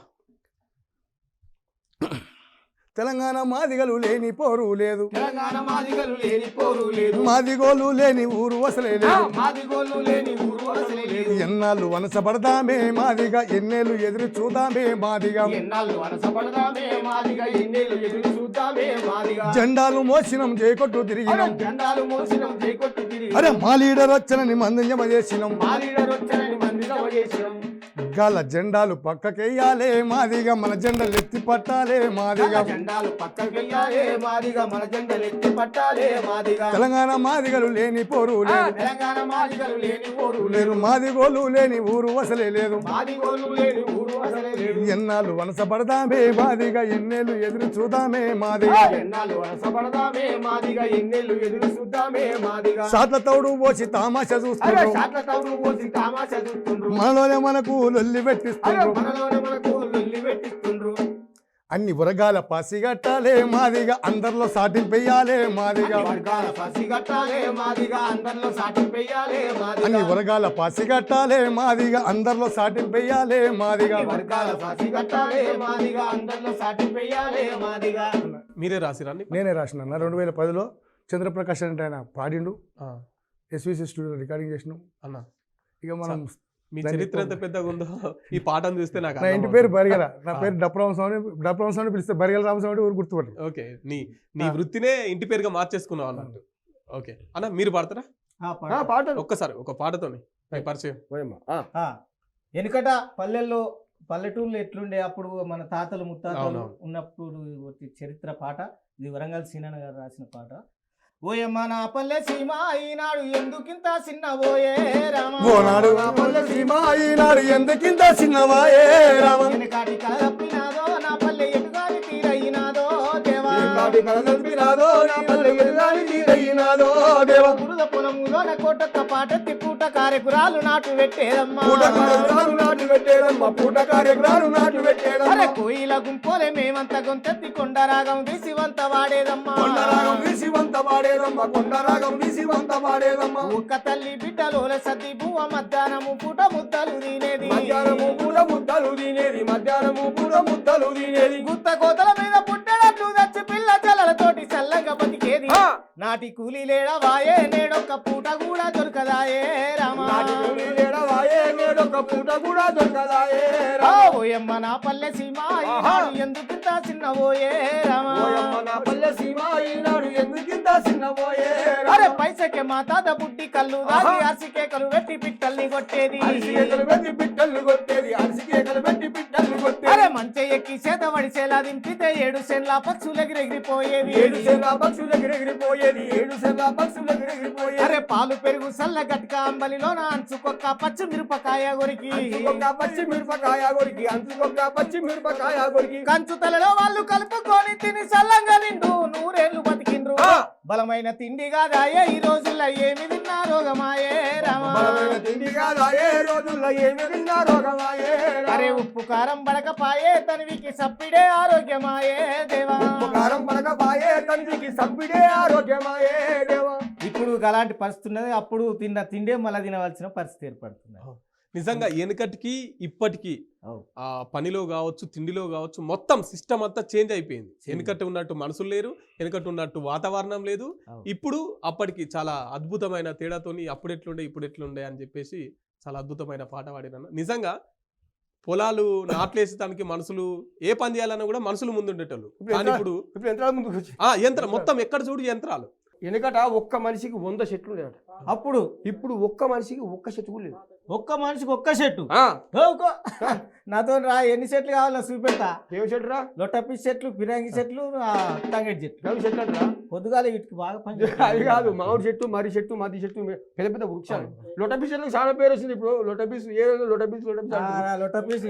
తెలంగాణ మాదిగలు లేని పోరు లేదు, తెలంగాణ మాదిగలు లేని పోరు లేదు, మాదిగోలు లేని ఊరు అసలే లేదు, మాదిగోలు లేని ఊరు అసలే లేదు. ఎన్నాళ్ళు వనసపడదామే మాదిగా, ఎన్నేళ్ళు ఎదురు చూద్దామే మాదిగా, ఎన్నాళ్ళు వనసపడదామే మాదిగా, ఎన్నేళ్ళు ఎదురు చూద్దామే మాదిగా. జెండాలు మోసినం జైకొట్టు తిరిగినాం, జెండాలు మోసినం జైకొట్టు తిరిగినాం. అరే మా లీడర్ వచ్చనని మందింజమ చేసినాం, మా లీడర్ వచ్చనని మందింజమ చేసినాం. గల జెండాలు పక్కకెయ్యాలే మాదిగా, మన జెండలు ఎత్తి పట్టాలే మాదిగా, జెండాలు పక్కకెయ్యాలే మాదిగా, మన జెండలు ఎత్తి పట్టాలే మాదిగా. తెలంగాణ మాదిగలు లేని పోరు లేదు, తెలంగాణ మాదిగలు లేని పోరు లేదు, మాదిగోలు లేని ఊరు అసలే లేదు, మాదిగోలు లేని ఊరు అసలే లేదు. ఎన్నాళ్ళు వనసపడదామే మాదిగా, ఎన్నేళ్ళు ఎదురు చూద్దామే మాదిగా, ఎన్నాళ్ళు వనసపడదామే మాదిగా, ఎన్నేళ్ళు ఎదురు చూద్దామే మాదిగా. సాట్ల తౌడు పోసి తామాషా చూస్తుండ్రు, సాట్ల తౌడు పోసి తామాషా చూస్తుండ్రు, మనలోనే మనకు లొల్లి పెట్టిస్తుండ్రు, మనలోనే మనకు లొల్లి పెట్టిస్తుండ్రు. అన్ని వర్గాల పసిగట్టాలే మాదిగా, అందరిలో సాటింపెయ్యాలే మాదిగా, వర్గాల పసిగట్టాలే మాదిగా, అందరిలో సాటింపెయ్యాలే మాదిగా, అన్ని వర్గాల పసిగట్టాలే మాదిగా, అందరిలో సాటింపెయ్యాలే మాదిగా, వర్గాల పసిగట్టాలే మాదిగా, అందరిలో సాటింపెయ్యాలే మాదిగా. మీరే రాసిరండి? నేనే రాసిన. 2010లో చంద్రప్రకాష్ అంటే ఆయన పాడిండు, ఎస్విసి స్టూడియో రికార్డింగ్ చేసినాం అన్న. ఇక మనం మీ చరిత్ర ఎంత పెద్దగా ఉందో ఈ పాటను చూస్తే నాకు. నా ఇంటి పేరు బరిగల, నా పేరు డప్రామస్వామి పిలిస్తే బరిగల రామస్వామి ఊరు గుర్తుపట్టి. ఓకే, నీ వృత్తినే ఇంటి పేరుగా మార్చేసుకున్నావు అన్నట్టు. ఓకే అన్న, మీరు పాడతారా? ఒక్కసారి ఒక పాటతోని పరిచయం. వెనుకట పల్లెటూళ్ళు ఎట్లుండే అప్పుడు మన తాతలు ముత్తాతలు ఉన్నప్పుడు చరిత్ర పాట ఇది. వరంగల్ సీనన్న గారు రాసిన పాట. ఓయమ్మ నా పల్లె సీమ ఈనాడు ఎందుకింత చిన్నవోయే రామ, ఓనాడు నా పల్లె సీమ ఈనాడు ఎందుకింత చిన్నవాయే రామ, వెనకాటి కల తప్పినాదో నా పల్లె ఎటుగాని తీరయినాదో దేవా, తప్పినాదో నా పల్లె ఎటుగాని తీరయినాదో దేవా, బురద పొలములోన కోటొక్క పాటెత్తి పూట కార్యకురాలు నాటు పెట్టేదమ్మా, పూట కార్యకురాలు నాటు పెట్టేదమ్మా, పూట కార్యకురాలు నాటు పెట్టేదమ్మా. అరే కోయిల గుంపోలే మేమంత గొంతెత్తి కొండరాగం తీసివంత వాడేదమ్మా, కొండరాగం తీసివంత పాడేదమ్మ కొండ రాగం తీసి వంత పాడేదమ్మ ఒక్క తల్లి బిడ్డలోల సద్ది బువ్వ మధ్యాహ్నము పూట ముద్దలు తినేది మధ్యాహ్నము పూట ముద్దలు తినేది మధ్యాహ్నము పూట ముద్దలు తినేది గుత్త కోతల మీద పుట్టడట్లు తెచ్చి పిల్ల జల్లలతోటి చల్లగా బతికేది నాటి కూలీ లేడవాయే నేడొక్క పూట కూడా దొరకదాయే రామా నేడొక పూట కూడా దొరకదాయే ఓయమ్మ నా పల్లె సీమ ఈనాడు ఎందుకింత చిన్నబోయే రామా ఓయమ్మ నా పల్లె సీమ ఈనాడు ఎందుకింత చిన్నబోయే అరే పైసకే మా తాత బుడ్డి కళ్ళు దాగి అరిసికేకలు పెట్టి పిట్టల్ని కొట్టేది అరిసికేకలు పెట్టి పిట్టల్ని కొట్టేది అరిసికేకలు పెట్టి పిట్టల్ని కొట్టేది అరే మంచె ఎక్కి చేత వడిసేలా దింపితే 7 సెన్ల పక్షులు ఎగిరెగిరిపోయేది 7 సెన్ల పక్షులు ఎగిరెగిరిపోయేది 7 సెన్ల పక్షులు ఎగిరెగిరిపోయేది అరే పాలు పెరుగు సల్ల గట్క అంబలిలోన అంచుకొక్క పచ్చి మిరపకాయ గొరికి పచ్చి మిరపకాయ గొరికి అంచుకొక్క పచ్చి మిరపకాయ గొరికి కంచు తలలో వాళ్ళు కలుపుకొని తిని సల్లంగా తింటూ 100 ఏళ్ళు బతికిండ్రు బలమైన తిండి కాదాయే ఈ రోజుల్లో ఏమి తిన్నా రోగమాయే రామా బలమైన తిండి కాదాయే రోజుల్లో ఏమి తిన్నా రోగమాయే అరే ఉప్పు కారం బడకపాయే తనివికి సప్పిడే ఆరోగ్యమాయే దేవా ఉప్పు కారం బడకపాయే తనివికి సప్పిడే ఆరోగ్యమాయే దేవా ఇప్పుడు అలాంటి పరిస్థితి ఉన్నది అప్పుడు తిన్న తిండే మళ్ళీ తినవలసిన పరిస్థితి ఏర్పడుతుంది నిజంగా వెనకటికి ఇప్పటికీ ఆ పనిలో కావచ్చు తిండిలో కావచ్చు మొత్తం సిస్టమ్ అంతా చేంజ్ అయిపోయింది. వెనకటి ఉన్నట్టు మనుషులు లేరు, వెనకటి ఉన్నట్టు వాతావరణం లేదు. ఇప్పుడు అప్పటికి చాలా అద్భుతమైన తేడాతోని అప్పుడు ఎట్లుండే ఇప్పుడు ఎట్లుండే అని చెప్పేసి చాలా అద్భుతమైన పాట పాడిన. నిజంగా పొలాలు నాట్లేసేదానికి మనుషులు ఏ పని చేయాలన్నా కూడా మనుషులు ముందుండేటోళ్ళు. కానీ ఇప్పుడు యంత్రాలు ముందుకు వచ్చి యంత్రం మొత్తం ఎక్కడ చూడు యంత్రాలు. వెనకట ఒక్క మనిషికి 100 చెట్లు ఉండేవట. అప్పుడు ఇప్పుడు ఒక్క మనిషికి ఒక్క చెట్టు కూడా లేదు. ఒక్క మనిషికి ఒక్క చెట్టు. నాతో రా ఎన్ని చెట్లు కావాలో చూపెడతా. ఏం చెట్టు రా? లొట్టపిస్ చెట్లు, పిరంగి చెట్లు, తంగడి చెట్లు. గవి చెట్లు అంటారా? పొద్దుగాల వీటికి బాగా పని. అది కాదు, మామిడి చెట్టు, మర్రి చెట్టు, మద్ది చెట్టు, పెద్ద పెద్ద వృక్షాలు. లొటపిస్ చెట్లకు చాలా పేరు వచ్చింది ఇప్పుడు. లొటపిస్ ఏ లొటపిస్ లొట్టపిస్.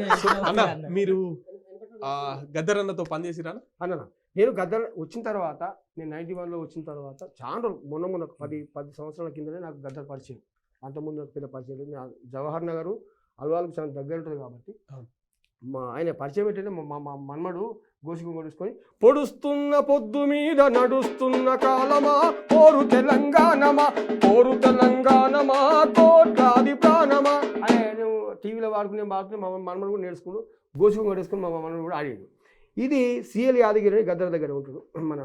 అన్న మీరు గద్దరన్నతో పనిచేసిరా? అన్న నేను గద్దర్ వచ్చిన తర్వాత, నేను 91లో వచ్చిన తర్వాత చాలా మొన్న 10 సంవత్సరాల కిందనే నాకు గద్దర్ పరిచయం. అంతకుముందు నాకు పెద్ద పరిచయం లేదు. జవహర్ నగర్ అల్వాల్కి చాలా దగ్గర ఉంటుంది కాబట్టి ఆయన పరిచయం ఏంటంటే మా మన్మడు గోసిగుంగొడుచుకొని పొడుస్తున్న పొద్దు మీద నడుస్తున్న కాలమా పోరు తెలంగాణమా కోట్లాది ప్రాణమా అని నేను టీవీలో వాడుకునే మా మన్మడు కూడా నేర్చుకుని గోసిగుంగొడేసుకుని మా మన్మడు కూడా ఆడేది. ఇది సిఎల్ యాదగిరి అని గద్దర్ దగ్గర ఉంటాడు, మన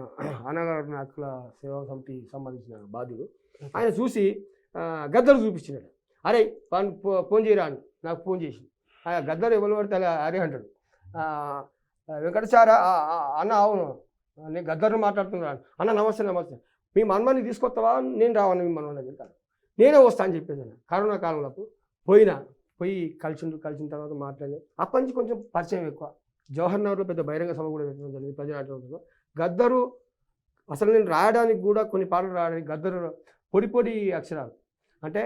అన్నగారు నాకుల సేవా సమితి సంబంధించిన బాధ్యుడు. ఆయన చూసి గద్దరు చూపించినాడు. అరే ఫోన్ చేయరా అని నాకు ఫోన్ చేసి, గద్దరు ఎవరు పడితే అలా అరే అంటాడు. వెంకటచార అన్న అవును నేను గద్దరు మాట్లాడుతున్నాను. అన్న నమస్తే మీ మన్మని తీసుకొస్తావా? నేను రావాను మీ మన్మని వెళ్తాను, నేనే వస్తా అని చెప్పేది. అన్న కరోనా కాలంలో పోయి కలిసిన తర్వాత మాట్లాడి అప్పటి నుంచి కొంచెం పరిచయం ఎక్కువ. జవహర్ నగర్లో పెద్ద బహిరంగ సభ కూడా పెట్టడం జరిగింది ప్రజానాట్యంలో. గద్దరు అసలు నేను రాయడానికి కూడా కొన్ని పాటలు రాయడానికి గద్దరు పొడి అక్షరాలు అంటే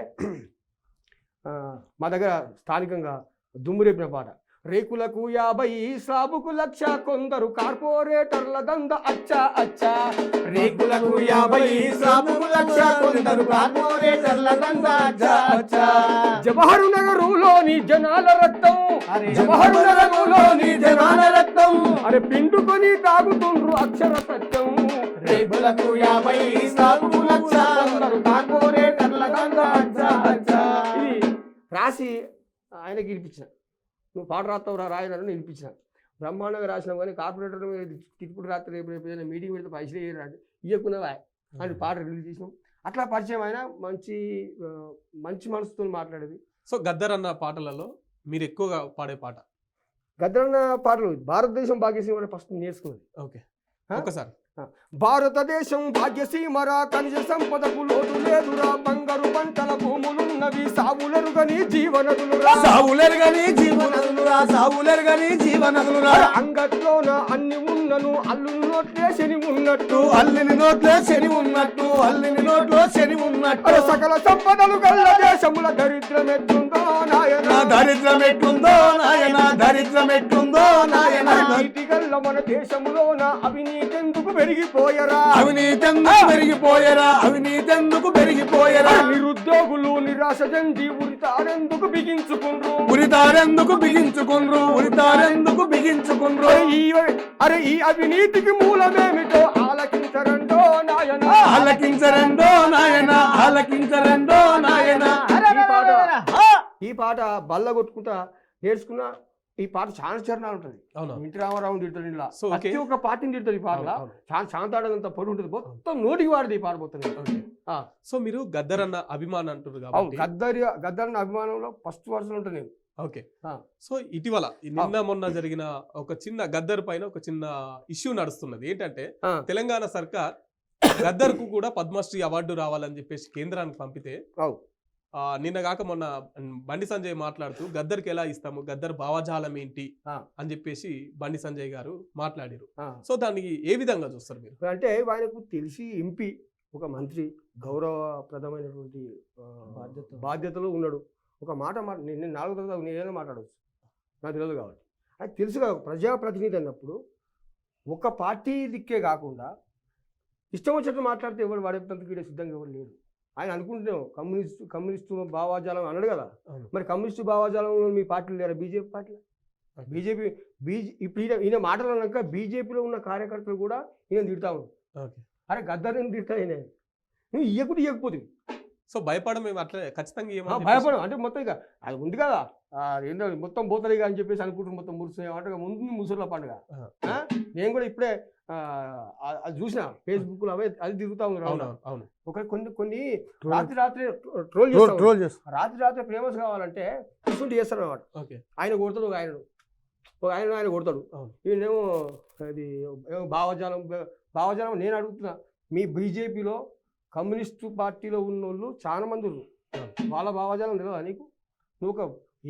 మా దగ్గర స్థానికంగా దుమ్ము రేపిన పాట. రేకులకు 50 స్లాబుకు 1,00,000 కొందరు కార్పొరేటర్ల దంద అచ్చా రేకులకు 50 స్లాబుకు 1,00,000 కొందరు కార్పొరేటర్ల దంద అచ్చా. జవహర్ నగరులోని జనాల రక్తం, అరే పిండుకొని తాగుతుండ్రు అక్షర సత్యం. రేకులకు 50 స్లాబుకు 1,00,000 కొందరు కార్పొరేటర్ల దంద అచ్చా. ఇది రాసి ఆయనకి వినిపించిన, నువ్వు పాట రాస్తావు రాయనని వినిపించిన. బ్రహ్మాండంగా రాసినావు కానీ కార్పొరేటర్ తిట్టుకుంటూ రాత్రి రేపు ఏదైనా మీటింగ్ పెడితే పైసలు ఇవ్వకున్నావా అని పాట రిలీజ్ చేసినాం. అట్లా పరిచయం అయినా మంచి మనసుతో మాట్లాడేది. సో గద్దర్ అన్న పాటలలో మీరు ఎక్కువగా పాడే పాట? గద్దర్ అన్న పాటలు భారతదేశం భాగ్యసీమ ఫస్ట్ నేర్చుకున్నది. ఓకే, ఒకసారి. భారతదేశం భాగ్యసీమరా, ఖనిజ సంపదకు లోటు లేదురా, బంగారు పంటల భూములున్నవి, సావులెరుగని జీవనదులురా, అంగట్లోన అన్ని ఉన్నను అల్లుని నోట్లే శని ఉన్నట్టు, సకల సంపదలు గల్ల దేశముల దరిద్రమెట్టుందో నాయన, నీటి గల్ల మన దేశములోన అవినీతెందుకు పెరిగిపోయరా, నిరుద్యోగులు నిరాశ చెంది ఉరితారెందుకు బిగించుకుండ్రు. అరే ఈ అవినీతికి మూలమేమిటో ఆలకించరండో నాయన ఆలకించరండో నాయన ఆలకించరండో నాయన. ఈ పాట బల్ల కొట్టుకుంటా నేర్చుకున్నా. ఈ పాట చాలా చరణాలు ఉంటుంది. అవునా? ఇంటి రామారావు తిడతాడు ఇలా, So, okay. ప్రతి ఒక్క పార్టీని తిడతాడు ఈ పాటలో. అవును, చాలా శాంతాడంత పొడి ఉంటుంది, మొత్తం నోటికి వాడుతుంది ఈ పాట మొత్తం. ఓకే. ఆ. సో మీరు గద్దర్ అన్న అభిమానం అంటారు అవును, కాబట్టి గద్దర్ అభిమానంలో ఫస్ట్ వర్షన్ ఉంటుంది నేను. ఓకే. ఆ. సో ఇటీవల ఈ నిన్న మొన్న జరిగిన ఒక చిన్న గద్దర్ పైన ఒక చిన్న ఇష్యూ నడుస్తున్నది. ఏంటంటే ఆ. తెలంగాణ సర్కార్ గద్దర్ కు కూడా పద్మశ్రీ అవార్డు రావాలని చెప్పేసి కేంద్రానికి పంపితే అవు. నిన్న కాక మొన్న బండి సంజయ్ మాట్లాడుతూ గద్దర్కి ఎలా ఇస్తాము, గద్దర్ భావజాలం ఏంటి ఆ. అని చెప్పేసి బండి సంజయ్ గారు మాట్లాడారు. ఆ. సో దానికి ఏ విధంగా చూస్తారు మీరు? అంటే ఆయనకు తెలిసి ఎంపీ, ఒక మంత్రి, గౌరవప్రదమైనటువంటి బాధ్యతలు ఉన్నాడు. ఒక మాట నేను 4వ తరగతి నేనైనా మాట్లాడవచ్చు, నాకు తెలియదు కాబట్టి. అది తెలుసు కదా, ప్రజాప్రతినిధి అన్నప్పుడు ఒక పార్టీ దిక్కే కాకుండా ఇష్టం వచ్చినట్టు మాట్లాడితే ఎవరు వాడేందుకు సిద్ధంగా ఎవరు లేడు. ఆయన అనుకుంటున్నాం కమ్యూనిస్టు భావాజాలం అన్నాడు కదా. అవును. మరి కమ్యూనిస్టు భావాజాలంలో మీ పార్టీలు లేరా? బీజేపీ పార్టీలో ఇప్పుడు ఈయన మాటలు అన్నాక బీజేపీలో ఉన్న కార్యకర్తలు కూడా ఈయన తిడతా ఉన్నారు. ఓకే. అరే గద్దర్ నేను తిడతా ఈయన, నువ్వు ఇయ్యకపోతే సో భయపడం మేము అట్లా ఖచ్చితంగా ఏమని భయపడం అంటే మొత్తం ఇక అది ఉంది కదా, ఏంటో మొత్తం పోతుంది అని చెప్పేసి అనుకుంటున్నాం. మొత్తం మురుసు అంటే ముందు ముసురుల పండుగ. నేను కూడా ఇప్పుడే అది చూసిన ఫేస్బుక్లో, అవే అది తిరుగుతా ఉంది. అవును. ఒక కొన్ని రాత్రి ట్రోల్ చేస్తారు. రాత్రి ఫేమస్ కావాలంటే ఇటువంటి చేస్తారు అన్నమాట. ఓకే. ఆయన కొడతాడు, ఆయన కొడతాడు. ఈయనేమో అది భావజాలం. నేను అడుగుతున్నా, మీ బీజేపీలో కమ్యూనిస్టు పార్టీలో ఉన్న వాళ్ళు చాలా మంది ఉన్నారు, వాళ్ళ భావజాలం తెలియదా నీకు? నువ్వు ఒక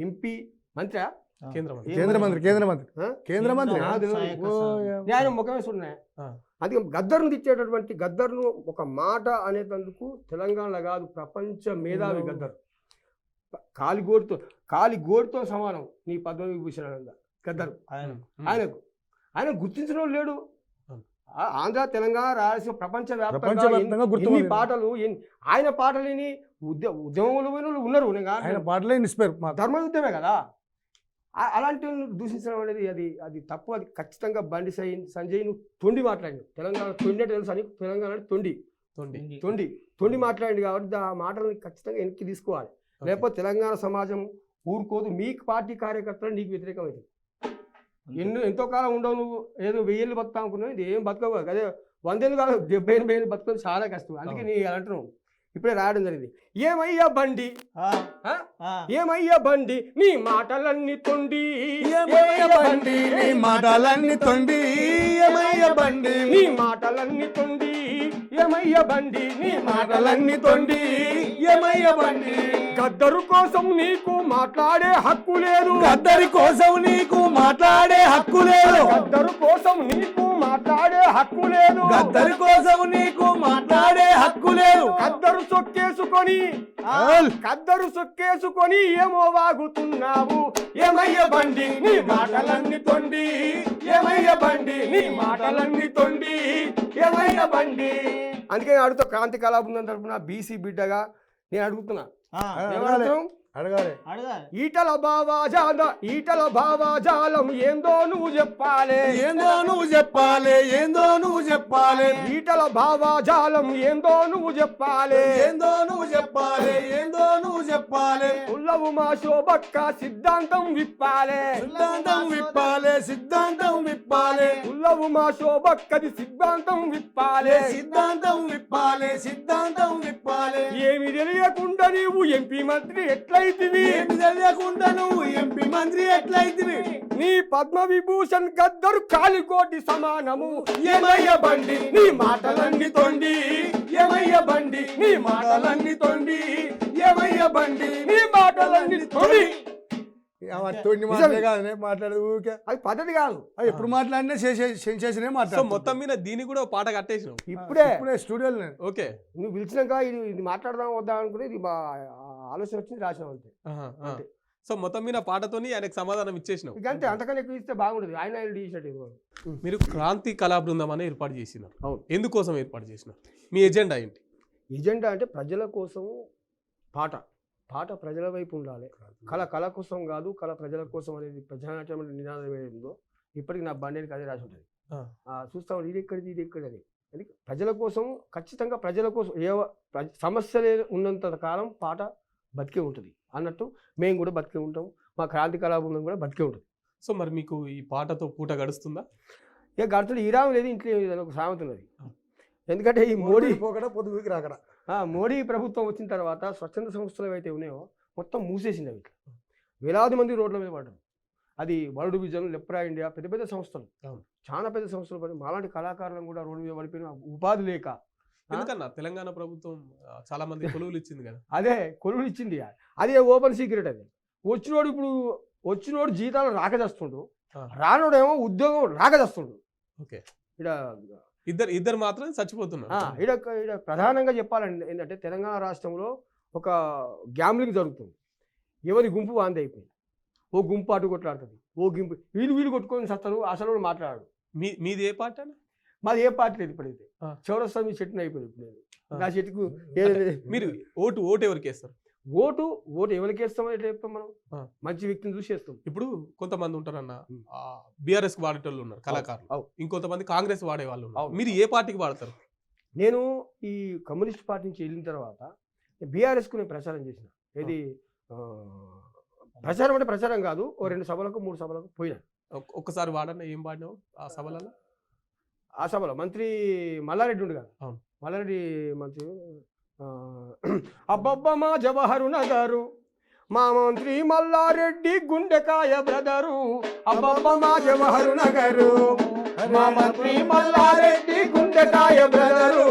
ఎంపీ, మంత్రి, కేంద్ర మంత్రి ఆయన ముఖమే చూడనే. అది గద్దర్ను తెచ్చేటటువంటి గద్దర్ను ఒక మాట అనేటందుకు తెలంగాణలో కాదు, ప్రపంచ మేధావి గద్దర్. కాలిగోడితో సమానం నీ పద్మవిభూషణ గద్దరు. ఆయన గుర్తించిన లేడు. ఆంధ్ర, తెలంగాణ, రాయలసీమ, ప్రపంచవ్యాప్తంగా ఎన్ని పాటలు, ఆయన పాటలని ఉద్యమంలో ఉన్నారు. ధర్మయుద్ధమే కదా. అలాంటి దూషించడం అనేది అది తప్పు. అది ఖచ్చితంగా బండి సంజయ్ను తొండి మాట్లాడి, తెలంగాణ తొండి అంటే తెలుసు అని, తెలంగాణ తొండి మాట్లాడింది కాబట్టి ఆ మాటలని ఖచ్చితంగా వెనక్కి తీసుకోవాలి. లేకపోతే తెలంగాణ సమాజం ఊరుకోదు. మీ పార్టీ కార్యకర్తలు నీకు వ్యతిరేకమైంది. ఎంతో కాలం ఉండవు, నువ్వు ఏదో 1000 ఏళ్ళు బతుకుతా అనుకున్నావు, ఇది ఏం బతకవు. అదే 100 ఏళ్ళు కాదు, 70-80 ఏళ్ళు బతుకుని చాలా కష్టం. అందుకే నీ అంటున్నావు. ఇప్పుడే రాయడం జరిగింది. ఏమయ్యా బండి, ఏమయ్యా బండి, నీ మాటలన్నీ తొండి, ఏమయ్య బండి నీ మాటలన్నీ తొండి, ఏమయ్య బండి నీ మాటలన్నీ తొండి, ఏమయ్య బండి, నీ మాటలన్నీ తొండి, ఏమయ్య బండి. గద్దరు కోసం నీకు మాట్లాడే హక్కు లేదు, గద్దరి కోసం నీకు మాట్లాడే హక్కు లేదు, గద్దరు కోసం నీకు మాట్లాడే హక్కు లేదు, గద్దరి కోసం నీకు మాట్లాడే హక్కు లేదు. కద్దరు సొక్కేసుకొని ఏమో వాగుతున్నావు, ఏమయ్య బండి, నీ మాటలన్నీ తొండి, ఏమయ్య బండి, నీ మాటలన్నీ తొండి, ఏమయ్య బండి. అందుకే అడుగుతా, క్రాంతి కళాబృందం తరపున బీసీ బిడ్డగా నేను అడుగుతున్నా, అడగాలి. ఈటల భావాజాలం ఏందో నువ్వు చెప్పాలి, ఏందో నువ్వు చెప్పాలి, ఏందో నువ్వు చెప్పాలి. ఈటల భావాజాలం ఏందో నువ్వు చెప్పాలి, ఏందో నువ్వు చెప్పాలి, ఏందో నువ్వు చెప్పాలి. ఉల్లవు మా శోభక్క సిద్ధాంతం విప్పాలి, సిద్ధాంతం విప్పాలి, సిద్ధాంతం విప్పాలి. ఉల్లవు మా శోభక్కది సిద్ధాంతం విప్పాలి, సిద్ధాంతం విప్పాలి, సిద్ధాంతం విప్పాలి. ఏమి తెలియకుండా నీవు ఎంపీ మంత్రి ఎట్లయితివి, ఏమి తెలియకుండా నువ్వు ఎంపీ మంత్రి ఎట్లయితివి. నీ పద్మవిభూషణ్ గద్దరు కాలికోటి సమానము, ఏమయ్య బండి నీ మాటలన్నీ తొండి, ఏమయ్య బండి నీ మాటలన్నీ తొండి, ఏమయ్య బండి నీ మాటలన్నీ తొండి. మాట్లాడదు ఊరికే, అది పద్ధతి కాదు. ఎప్పుడు మాట్లాడినా సెన్సేషనే సో మాట్లాడు. మొత్తం మీద దీన్ని కూడా పాట కట్టేసినాం ఇప్పుడే స్టూడియోలో. ఓకే. నువ్వు పిలిచినాక ఇది మాట్లాడదాం వద్దా అనుకుని ఇది మా ఆలోచన వచ్చింది, రాసినాం అంతే. సో మొత్తం మీద పాటతోని ఆయనకు సమాధానం ఇచ్చేసినాం. ఇకంతే, అంతకన్నా ఎక్కువ ఇస్తే బాగుండదు. ఆయన తీసినట్టు. మీరు క్రాంతి కళా బృందం అనే ఏర్పాటు చేసినారు. అవును. ఎందుకోసం ఏర్పాటు చేసినారు? మీ ఎజెండా ఏంటి? ఎజెండా అంటే ప్రజల కోసం పాట ప్రజల వైపు ఉండాలి. కళ కోసం కాదు, కళ ప్రజల కోసం అనేది ప్రజానాట్యం నినాదం ఏదో ఇప్పటికి నా బండికి అదే రాసి ఉంటుంది. చూస్తా ఇది ఎక్కడిది అని. ప్రజల కోసం ఖచ్చితంగా ప్రజల కోసం సమస్యలే ఉన్నంత కాలం పాట బతికే ఉంటుంది అన్నట్టు మేము కూడా బతికే ఉంటాం, మా క్రాంతి కళాబృందం కూడా బతికే ఉంటుంది. సో మరి మీకు ఈ పాటతో పూట గడుస్తుందా? ఇక గడుతుడు ఈరాము లేదు ఇంట్లో ఏదని ఒక సామెత ఉన్నది. ఎందుకంటే ఈ మోడీ పోకడా పొద్దుకి రాకడా. మోడీ ప్రభుత్వం వచ్చిన తర్వాత స్వచ్ఛంద సంస్థలు ఏవైతే ఉన్నాయో మొత్తం మూసేసింది అవి. వేలాది మంది రోడ్ల మీద పడ్డారు. అది వరల్డ్ విజన్, లెప్రా ఇండియా, పెద్ద పెద్ద సంస్థలు, చాలా పెద్ద సంస్థలు పడి మాలాంటి కళాకారులను కూడా రోడ్డు మీద పడిపోయిన ఉపాధి లేక. ఎందుకన్నా తెలంగాణ ప్రభుత్వం చాలా మంది కొలువులు ఇచ్చింది కదా. అదే కొలువులు ఇచ్చింది, అదే ఓపెన్ సీక్రెట్. అది వచ్చినోడు జీతాలు రాకజేస్తుండు, రానోడేమో ఉద్యోగం రాకజేస్తుండు. ఓకే, ఇక్కడ ఇద్దరు మాత్రం చచ్చిపోతున్నారు. ఇక్కడ ప్రధానంగా చెప్పాలండి ఏంటంటే తెలంగాణ రాష్ట్రంలో ఒక గ్యామ్లింగ్ జరుగుతుంది. ఎవరి గుంపు వాంది అయిపోయింది. ఓ గుంపు అటు కొట్లాడుతుంది, ఓ గుంపు వీళ్ళు కొట్టుకొని సస్తారు, అసలు మాట్లాడాడు. మీది ఏ పార్టీ అని? మాది ఏ పార్టీ లేదు. ఇప్పుడైతే చౌరస్తా మీ చెట్టుని అయిపోయింది. ఇప్పుడు నేను ఆ చెట్టుకు మీరు ఓటు ఎవరికి వేస్తారు? ఓటు ఎవరికి వేస్తామని చెప్తాం మనం, మంచి వ్యక్తిని చూసి వేస్తాం. ఇప్పుడు కొంతమంది ఉంటారన్న బీఆర్ఎస్ వాడేటోళ్ళు ఉన్నారు కళాకారులు, ఇంకొంతమంది కాంగ్రెస్ వాడే వాళ్ళు ఉన్నారు. మీరు ఏ పార్టీకి వాడతారు? నేను ఈ కమ్యూనిస్ట్ పార్టీ నుంచి వెళ్ళిన తర్వాత బీఆర్ఎస్కు నేను ప్రచారం చేసిన. ఇది ప్రచారం అంటే ప్రచారం కాదు, ఓ 2 సభలకు 3 సభలకు పోయినా. ఒక్కసారి వాడన్నా ఏం వాడినావు ఆ సభలలో? ఆ సభలో మంత్రి మల్లారెడ్డి ఉండు కదా, మల్లారెడ్డి మంత్రి అబ్బబ్బ మా జవహరు నగరు, మా మంత్రి మల్లారెడ్డి గుండెకాయ బ్రదరు, అబ్బబ్బ మా జవహరు నగరు, మా మంత్రి మల్లారెడ్డి గుండెకాయ బ్రదరు,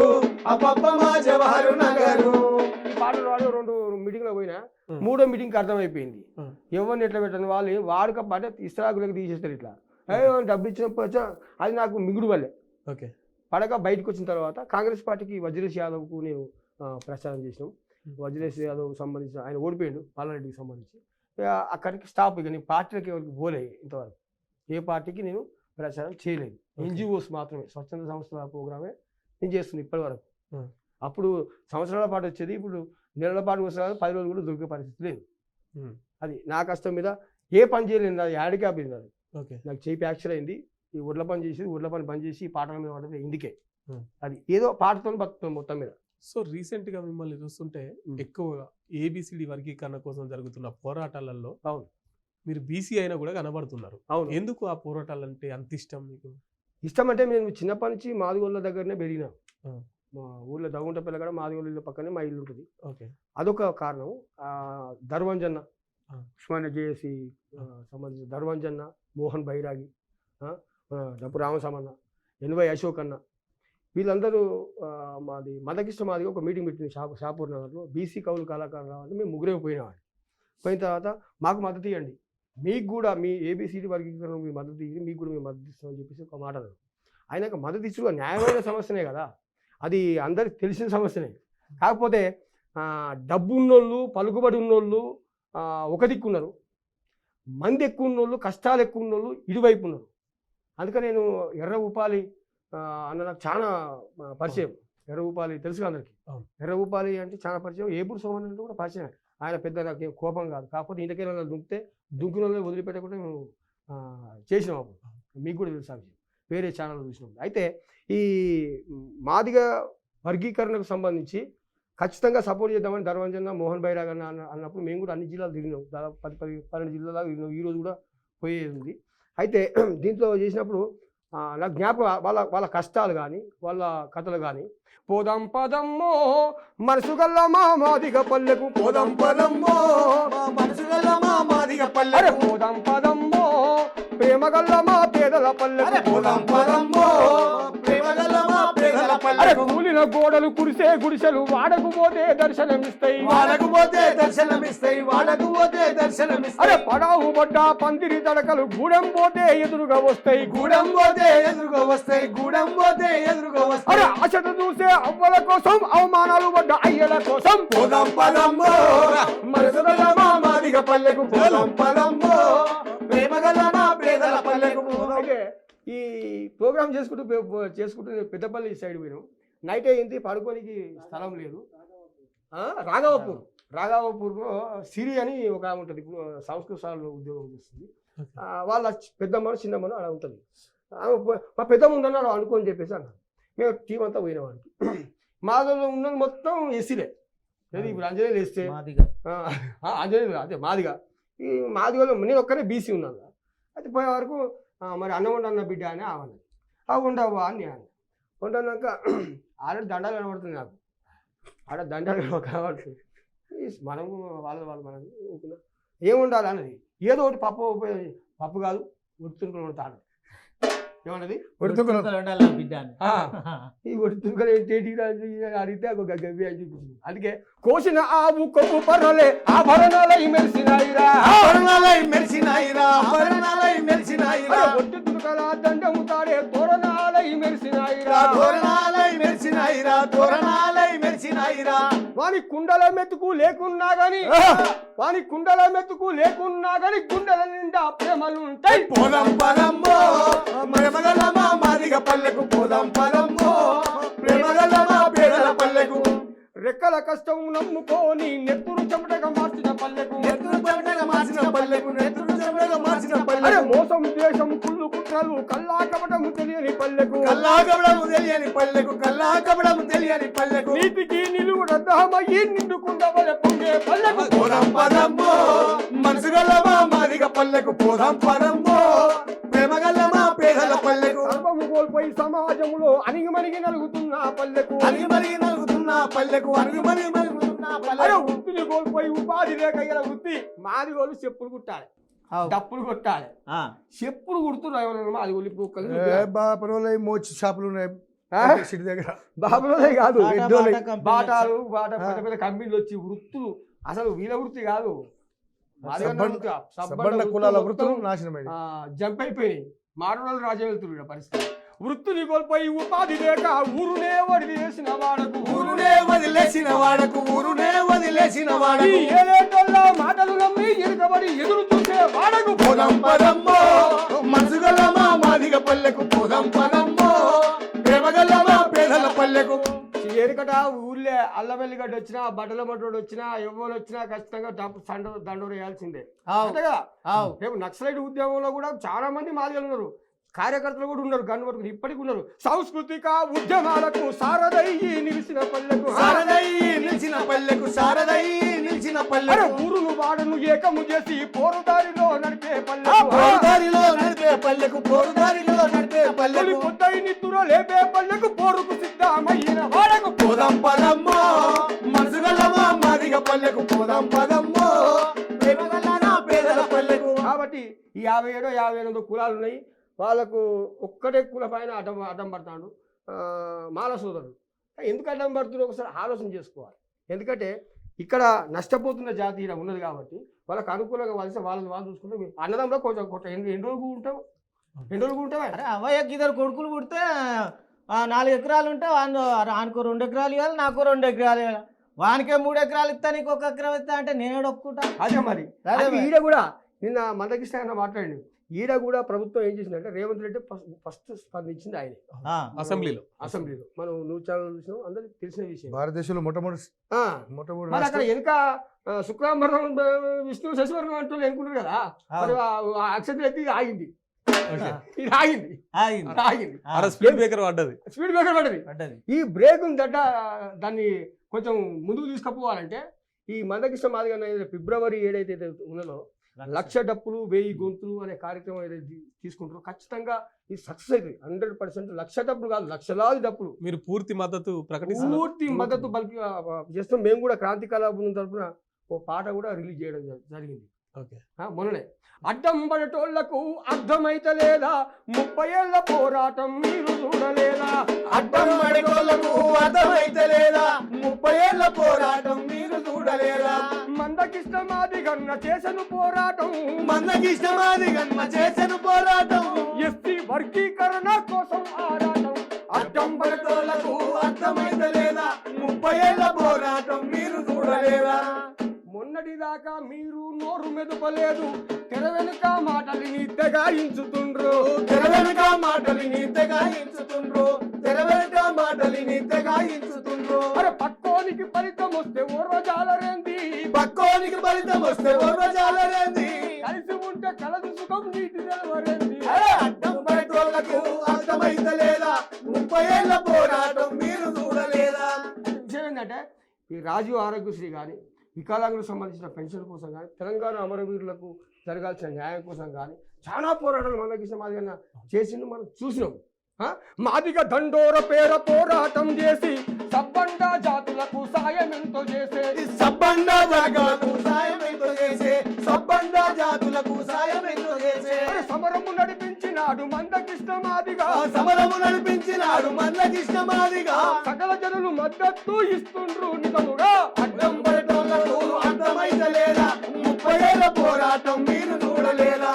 అబ్బబ్బ మా జవహరు నగరు. ఈ పాటలు వాడు 2 మీటింగ్లో పోయినా, 3వ మీటింగ్కి అర్థమైపోయింది ఎవరిని ఎట్లా పెట్టండి. వాళ్ళు వాడుక పాట ఇస్రాకులకు తీసేస్తారు. ఇట్లా డబ్బు ఇచ్చినప్పుడు అది నాకు మిగుడు వల్లే. ఓకే, పడక బయటకు వచ్చిన తర్వాత కాంగ్రెస్ పార్టీకి వజ్రేష్ యాదవ్కు నేను ప్రచారం చేసినాం. వజ్రేష్ యాదవ్ సంబంధించిన ఆయన ఓడిపోయాడు, మల్లారెడ్డికి సంబంధించి. అక్కడికి స్టాప్. ఇక నేను పార్టీలకు ఎవరికి పోలే ఇంతవరకు, ఏ పార్టీకి నేను ప్రచారం చేయలేదు. ఎన్జిఓస్ మాత్రమే, స్వచ్ఛంద సంస్థల ప్రోగ్రామే నేను చేస్తున్నాను ఇప్పటి వరకు. అప్పుడు సంవత్సరాల పాటు వచ్చేది, ఇప్పుడు నెలల పాటు వస్తుంది, 10 రోజులు కూడా దొరికే పరిస్థితి లేదు. అది నా కష్టం మీద ఏ పని చేయలేదు, అది యాడికి ఆపింది. అది నాకు చేయి ఫ్రాక్చర్ అయింది. ఈ ఒడ్ల పని చేసి ఒడ్ల పని బంద్ చేసి ఈ పాటల మీద పడ్డది ఇందుకే. అది ఏదో పాటతో బతుకుతుంది మొత్తం మీద. సో రీసెంట్ గా మిమ్మల్ని చూస్తుంటే ఎక్కువగా ఏబిసిడి వర్గీకరణ కోసం జరుగుతున్న పోరాటాలలో మీరు బీసీ అయినా కూడా కనబడుతున్నారు. ఎందుకు ఆ పోరాటాలు అంటే అంత ఇష్టం మీకు? ఇష్టం అంటే మేము చిన్నప్పటి నుంచి మాదిగోళ్ళ దగ్గరనే పెరిగినాం. మా ఊళ్ళో దగుంటపల్లి కూడా మాదిగోళ్ళ పక్కనే మా ఇల్లు ఉంటుంది. అదొక కారణం. ధర్వంజన్న, ఉస్మానియా జేఏసీ సంబంధించిన ధర్వంజన్న, మోహన్ బైరాగి, డప్పు రామసామన్న, ఎన్వై అశోక్ అన్న, వీళ్ళందరూ మాది మదకృష్ణ మాదిగా ఒక మీటింగ్ పెట్టింది షాపూర్ నగర్లో. బీసీ కవులు కళాకారులు రావాలంటే మేము ముగ్గురే పోయినామండి. పోయిన తర్వాత మాకు మద్దతు ఇవ్వండి, మీకు కూడా మీ ఏబిసిడి వర్గీకరణ మీ మద్దతు ఇవ్వండి, మీకు కూడా మేము మద్దతు ఇస్తామని చెప్పేసి ఒక మాట అన్నారు. ఆయనకు మద్దతు ఇచ్చుగా న్యాయమైన సమస్యనే కదా, అది అందరికి తెలిసిన సమస్యనే. కాకపోతే డబ్బు ఉన్నోళ్ళు, పలుకుబడి ఉన్నోళ్ళు ఒక దిక్కున్నారు, మంది ఎక్కువ ఉన్నోళ్ళు, కష్టాలు ఎక్కువ ఉన్నోళ్ళు ఇటువైపు ఉన్నారు. అందుకని నేను ఎర్ర ఉపాలి అన్న నాకు చాలా పరిచయం. ఎర్ర ఉపాలి తెలుసు అందరికి. ఎర్ర ఉపాలి అంటే చాలా పరిచయం. ఏపూరు సోమన్ అంటే కూడా పరిచయం. ఆయన పెద్ద నాకు ఏం కోపం కాదు, కాకపోతే ఇంటికెళ్ళి దుంకిన వాళ్ళు వదిలిపెట్టకుండా మేము చేసినాం. అప్పుడు మీకు కూడా తెలుసు ఆ విషయం, వేరే ఛానల్ చూసినాం. అయితే ఈ మాదిగ వర్గీకరణకు సంబంధించి ఖచ్చితంగా సపోర్ట్ చేద్దామని ధర్వంజన, మోహన్ బైరాగ్ అన్నప్పుడు మేము కూడా అన్ని జిల్లాలు తిరిగినాం. దాదాపు 10-12 జిల్లాల దాకా తిరిగినాం. ఈరోజు కూడా పోయేది ఉంది. అయితే దీంట్లో చేసినప్పుడు నాకు జ్ఞాపకం వాళ్ళ కష్టాలు కానీ వాళ్ళ కథలు కానీ, పోదాం పదమ్మో మనసుగల్ల మా మాదిగ పల్లెకు, పోదాం పదమ్మో మనసుగల్ల మా మాదిగ పల్లెకు, పోదాం పదమ్మో ప్రేమగల్ల మా పేదల పల్లెకు, పోదాం పదమ్మో ప్రేమగల్ల మా పేదల పల్లెకు. కూలిన గోడలు కురిసే గుడిసెలు వాడకపోతే దర్శనమిస్తాయి, వాడకపోతే దర్శనమిస్తాయి, వాడకపోతే దర్శనమిస్తాయి. అరే పడావు పడ్డ పందిరి తడకలు గూడెం పోతే ఎదురుగా వస్తాయి, గూడెం పోతే ఎదురుగా వస్తాయి, గూడెం పోతే ఎదురుగా వస్తాయి. అరే ఆశత చూసే అవ్వల కోసం, అవమానాలు పడ్డ అయ్యల కోసం, పోదాం పదమ్మో మనసుగల్ల మా మాదిగ పల్లెకు, పోదాం పదమ్మో ప్రేమగల్ల మా పేదల పల్లెకు. ఈ ప్రోగ్రామ్ చేసుకుంటూ పెద్దపల్లి సైడ్ పోయినాం. నైట్ అయింది, పడుకోనికి స్థలం లేదు. రాఘవపూర్లో సిరి అని ఒక ఆమె ఉంటుంది, ఇప్పుడు సంస్కృత శాలలో ఉద్యోగం చేస్తుంది. వాళ్ళ పెద్దమ్మను చిన్నమ్మను అలా ఉంటుంది. మా పెద్దమ్మ ఉందన్నాడు అనుకోని చెప్పేసి అన్నాను. మేము టీం అంతా పోయినావాడికి మాలో ఉన్నది మొత్తం ఎస్సీలే. లేదు ఇప్పుడు అంజనేయులు వేస్తే మాదిగా అంజనేయులు అదే మాదిగా. ఈ మాదిగలో నేను ఒక్కనే బీసీ ఉన్నాను. అయితే పోయే వరకు మరి అన్నం వండన్న బిడ్డ అని ఆవన్నది. ఉండవా అని నేను వండన్నాక ఆల్రెడీ దండాలు కనబడుతుంది నాకు. ఆడ దండాలు కనబడుతుంది. మనము వాళ్ళు మనం ఏం ఉండాలి అన్నది. ఏదో ఒకటి పప్పు కాదు ఉడుతునుకుని ఉంటాను. ఏమన్నది ఉండాలి బిడ్డ అని. ఈ ఉడుతునుకలు ఏంటి అడిగితే ఒక గవ్వి అని చూపించింది. అందుకే కోసిన ఆవు కొవ్వు పర్రలే ఆభరణాలై మెరిసినాయిరా ఒడ్డు తునకల దండము తాడే తోరణాలై మెరిసినాయిరా వాని కుండల మెతుకు లేకున్నా గాని గుండెల నిండా ప్రేమలుంటాయి. పోదాం పదమ్మో ప్రేమగలమా మాదిగ పల్లెకు పోదాం పదమ్మో ప్రేమగలమా పేదల పల్లెకు రెక్కల కష్టం నమ్ముకోని నెత్తురు చెమటగా మార్చిన పల్లెకు అరే మోసం దేశం కుళ్ళు కుట్రలు కల్లా కపటము తెలియని పల్లెకు నీతికి నిలువు రద్దమయ్యి నిండుకుండవలె పొంగే పల్లెకు పోదాం పదమ్మో మనసు గలమా మాదిగ పల్లెకు పోదాం పదమ్మో ప్రేమగలమా పేదల పల్లెకు సర్వము కోల్పోయి సమాజంలో అణిగిమణిగి నలుగుతున్న పల్లెకు అరే వృత్తిని కోల్పోయి ఉపాధి లేక ఇలా వృత్తి మాదిగోళ్ళు చెప్పులు కుట్టాలి డప్పులు కొట్టాలి చెప్పులు కుడుతున్నారు మాదిగోళ్ళు ఇప్పుడు మోచి షాపులు ఉన్నాయి సిటీ దగ్గర బాబులోనే కాదు బాటాలు పెద్ద పెద్ద కంపెనీలు వచ్చి వృత్తులు అసలు వీళ్ళ వృత్తి కాదు కులాల వృత్తులు నాశనమైంది జంప్ అయిపోయినాయి. మానవులు రాజ్యం వెళ్తున్నారు పరిస్థితి. వృత్తిని కోల్పోయి ఉపాధి లేక ఊరునే వదిలేసిన వాడకు ఏలేటోళ్ళ మాటలు నమ్మి ఎరుకబడి ఎదురు చూసే వాడకు పోదాం పదమ్మో మనసుగలమా మాదిగ పల్లెకు పోదాం పదమ్మో ప్రేమగలమా పేదల పల్లెకు. ఎరుకట ఊళ్ళే అల్లవెల్లిగడ్డ వచ్చినా బట్టల మట్టోడు వచ్చినా ఎవరు వచ్చినా ఖచ్చితంగా దండోరు వేయాల్సిందే. అంతేగా రేపు నక్సలైట్ ఉద్యమంలో కూడా చాలా మంది మాదిగలు ఉన్నారు, కార్యకర్తలు కూడా ఉన్నారు, గన్ వర్కులు ఇప్పటికి ఉన్నారు. సాంస్కృతిక ఉద్యమాలకు సారదయ్యి నిలిచిన పల్లెకు ఊరును వాడను ఏకము చేసి పోరుదారిలో నడిపే పల్లెకు పొద్దై నిద్దురో లేపే పల్లెకు పోరుకు సిద్ధమైన వాడకు పోదాం పదమ్మో మనసుగలమా మాదిగ పల్లెకు పోదాం పదమ్మో ప్రేమగలనా పేదల పల్లెకు. కాబట్టి ఈ 57 కులాలు ఉన్నాయి. వాళ్ళకు ఒక్కటే కుల పైన అడ్డం పడతాడు మాల సోదరుడు. ఎందుకు అడ్డం పడుతుందో ఒకసారి ఆలోచన చేసుకోవాలి. ఎందుకంటే ఇక్కడ నష్టపోతున్న జాతి ఇక్కడ ఉన్నది కాబట్టి వాళ్ళకి అనుకూలంగా వాళ్ళు చూసుకుంటే అన్నదంలో కొంచెం ఎన్ని రోజులు ఉంటావు అరే అవయ్యకి ఇద్దరు కొడుకులు పుడితే 4 ఎకరాలు ఉంటే వానికో 2 ఎకరాలు ఇవ్వాలి, నాకు 2 ఎకరాలు ఇవ్వాలి. వానికే 3 ఎకరాలు ఇస్తా, నీకు 1 ఎకరం ఇస్తా అంటే నేను ఒప్పుకుంటా. అదే మరి ఈడ కూడా నిన్న మందకృష్ణ ఆయన మాట్లాడి ఈడ కూడా ప్రభుత్వం ఏం చేసిందంటే రేవంత్ రెడ్డి ఫస్ట్ స్పందించింది ఆయన అసెంబ్లీలో. మనం న్యూస్ ఛానల్ చూసినాం, అందరికి తెలిసిన విషయం. భారతదేశంలో మొట్టమొదటి అక్కడ వెనుక శుక్లాంబరం విష్ణు శశివరం అంటూ అనుకుంటారు కదా, మరి అక్షంతలు ఎత్తి ఆగింది. స్పీడ్ బ్రేకర్ పడ్డది. ఈ బ్రేక్ దాన్ని కొంచెం ముందుకు తీసుకుపోవాలంటే ఈ మందకృష్ణ మాదిగ ఫిబ్రవరి 7 అయితే ఉన్నదో 1,00,000 డప్పులు 1000 గొంతులు అనే కార్యక్రమం ఏదైతే తీసుకుంటారో ఖచ్చితంగా ఇది సక్సెస్ అవుతుంది. 100% 1,00,000 డప్పులు కాదు, లక్షలాది డప్పులు. మీరు పూర్తి మద్దతు బల్కి చేస్తాం. మేము కూడా క్రాంతికాల బృందం తరఫున ఓ పాట కూడా రిలీజ్ చేయడం జరిగింది మొన్ననే. అడ్డం పడేటోళ్లకు అర్థమైతే లేదా 30 ఏళ్ల పోరాటం మీరు చూడలేదా, అడ్డం పడేటోళ్లకు అర్థమైతే లేదా 30 ఏళ్ల పోరాటం మీరు చూడలేదా. మందకృష్ణ మాదిగన్న చేసను పోరాటం ఎస్సీ వర్గీకరణ కోసం ఆరాటం. అడ్డం పడేటోళ్లకు అర్థమైతే లేదా 30 ఏళ్ల పోరాటం మీరు చూడలేదా. మొన్నటిదాకా మీరు నోరు మెదపలేదు, తెర వెనుక మాటలిని తెగాయించుతుండ్రు, అరే పక్కోనికి ఫలితం వస్తే ఓర్వజాలరేంది, కలిసి ఉంటే కలదు సుఖం నీటి నిలవరేంది. అడ్డం పడేటోళ్లకు అర్థమైతే లేదా 30 ఏళ్ల పోరాటం మీరు చూడలేదా. విషయం ఏంటంటే ఈ రాజీవ్ ఆరోగ్యశ్రీ కానీ వికలాంగులకు సంబంధించిన పెన్షన్ కోసం కానీ తెలంగాణ అమరవీరులకు జరగాల్సిన న్యాయం కోసం కానీ చాలా పోరాటాలు మందకృష్ణ మాదిగన్న చేసిండు మనం చూసినాం. మాదిగ దండోర పేర పోరాటం చేసి సబ్బండ జాతులకు సాయం ఎంతో చేసే సబ్బండ జాతులకు సాయం ఎంతో చేసే సబ్బండ జాతులకు సాయం ఎంతో చేసే సమరము నడిపించినాడు మందకృష్ణ మాదిగా సమరము నడిపించినాడు మందకృష్ణ మాదిగా సకల జనులు మద్దతు ఇస్తుండ్రు నిజముగా అడ్డం పడటోళ్లకు అర్థమైతలేదా 30 ఏళ్ల పోరాటం మీరు చూడలేదా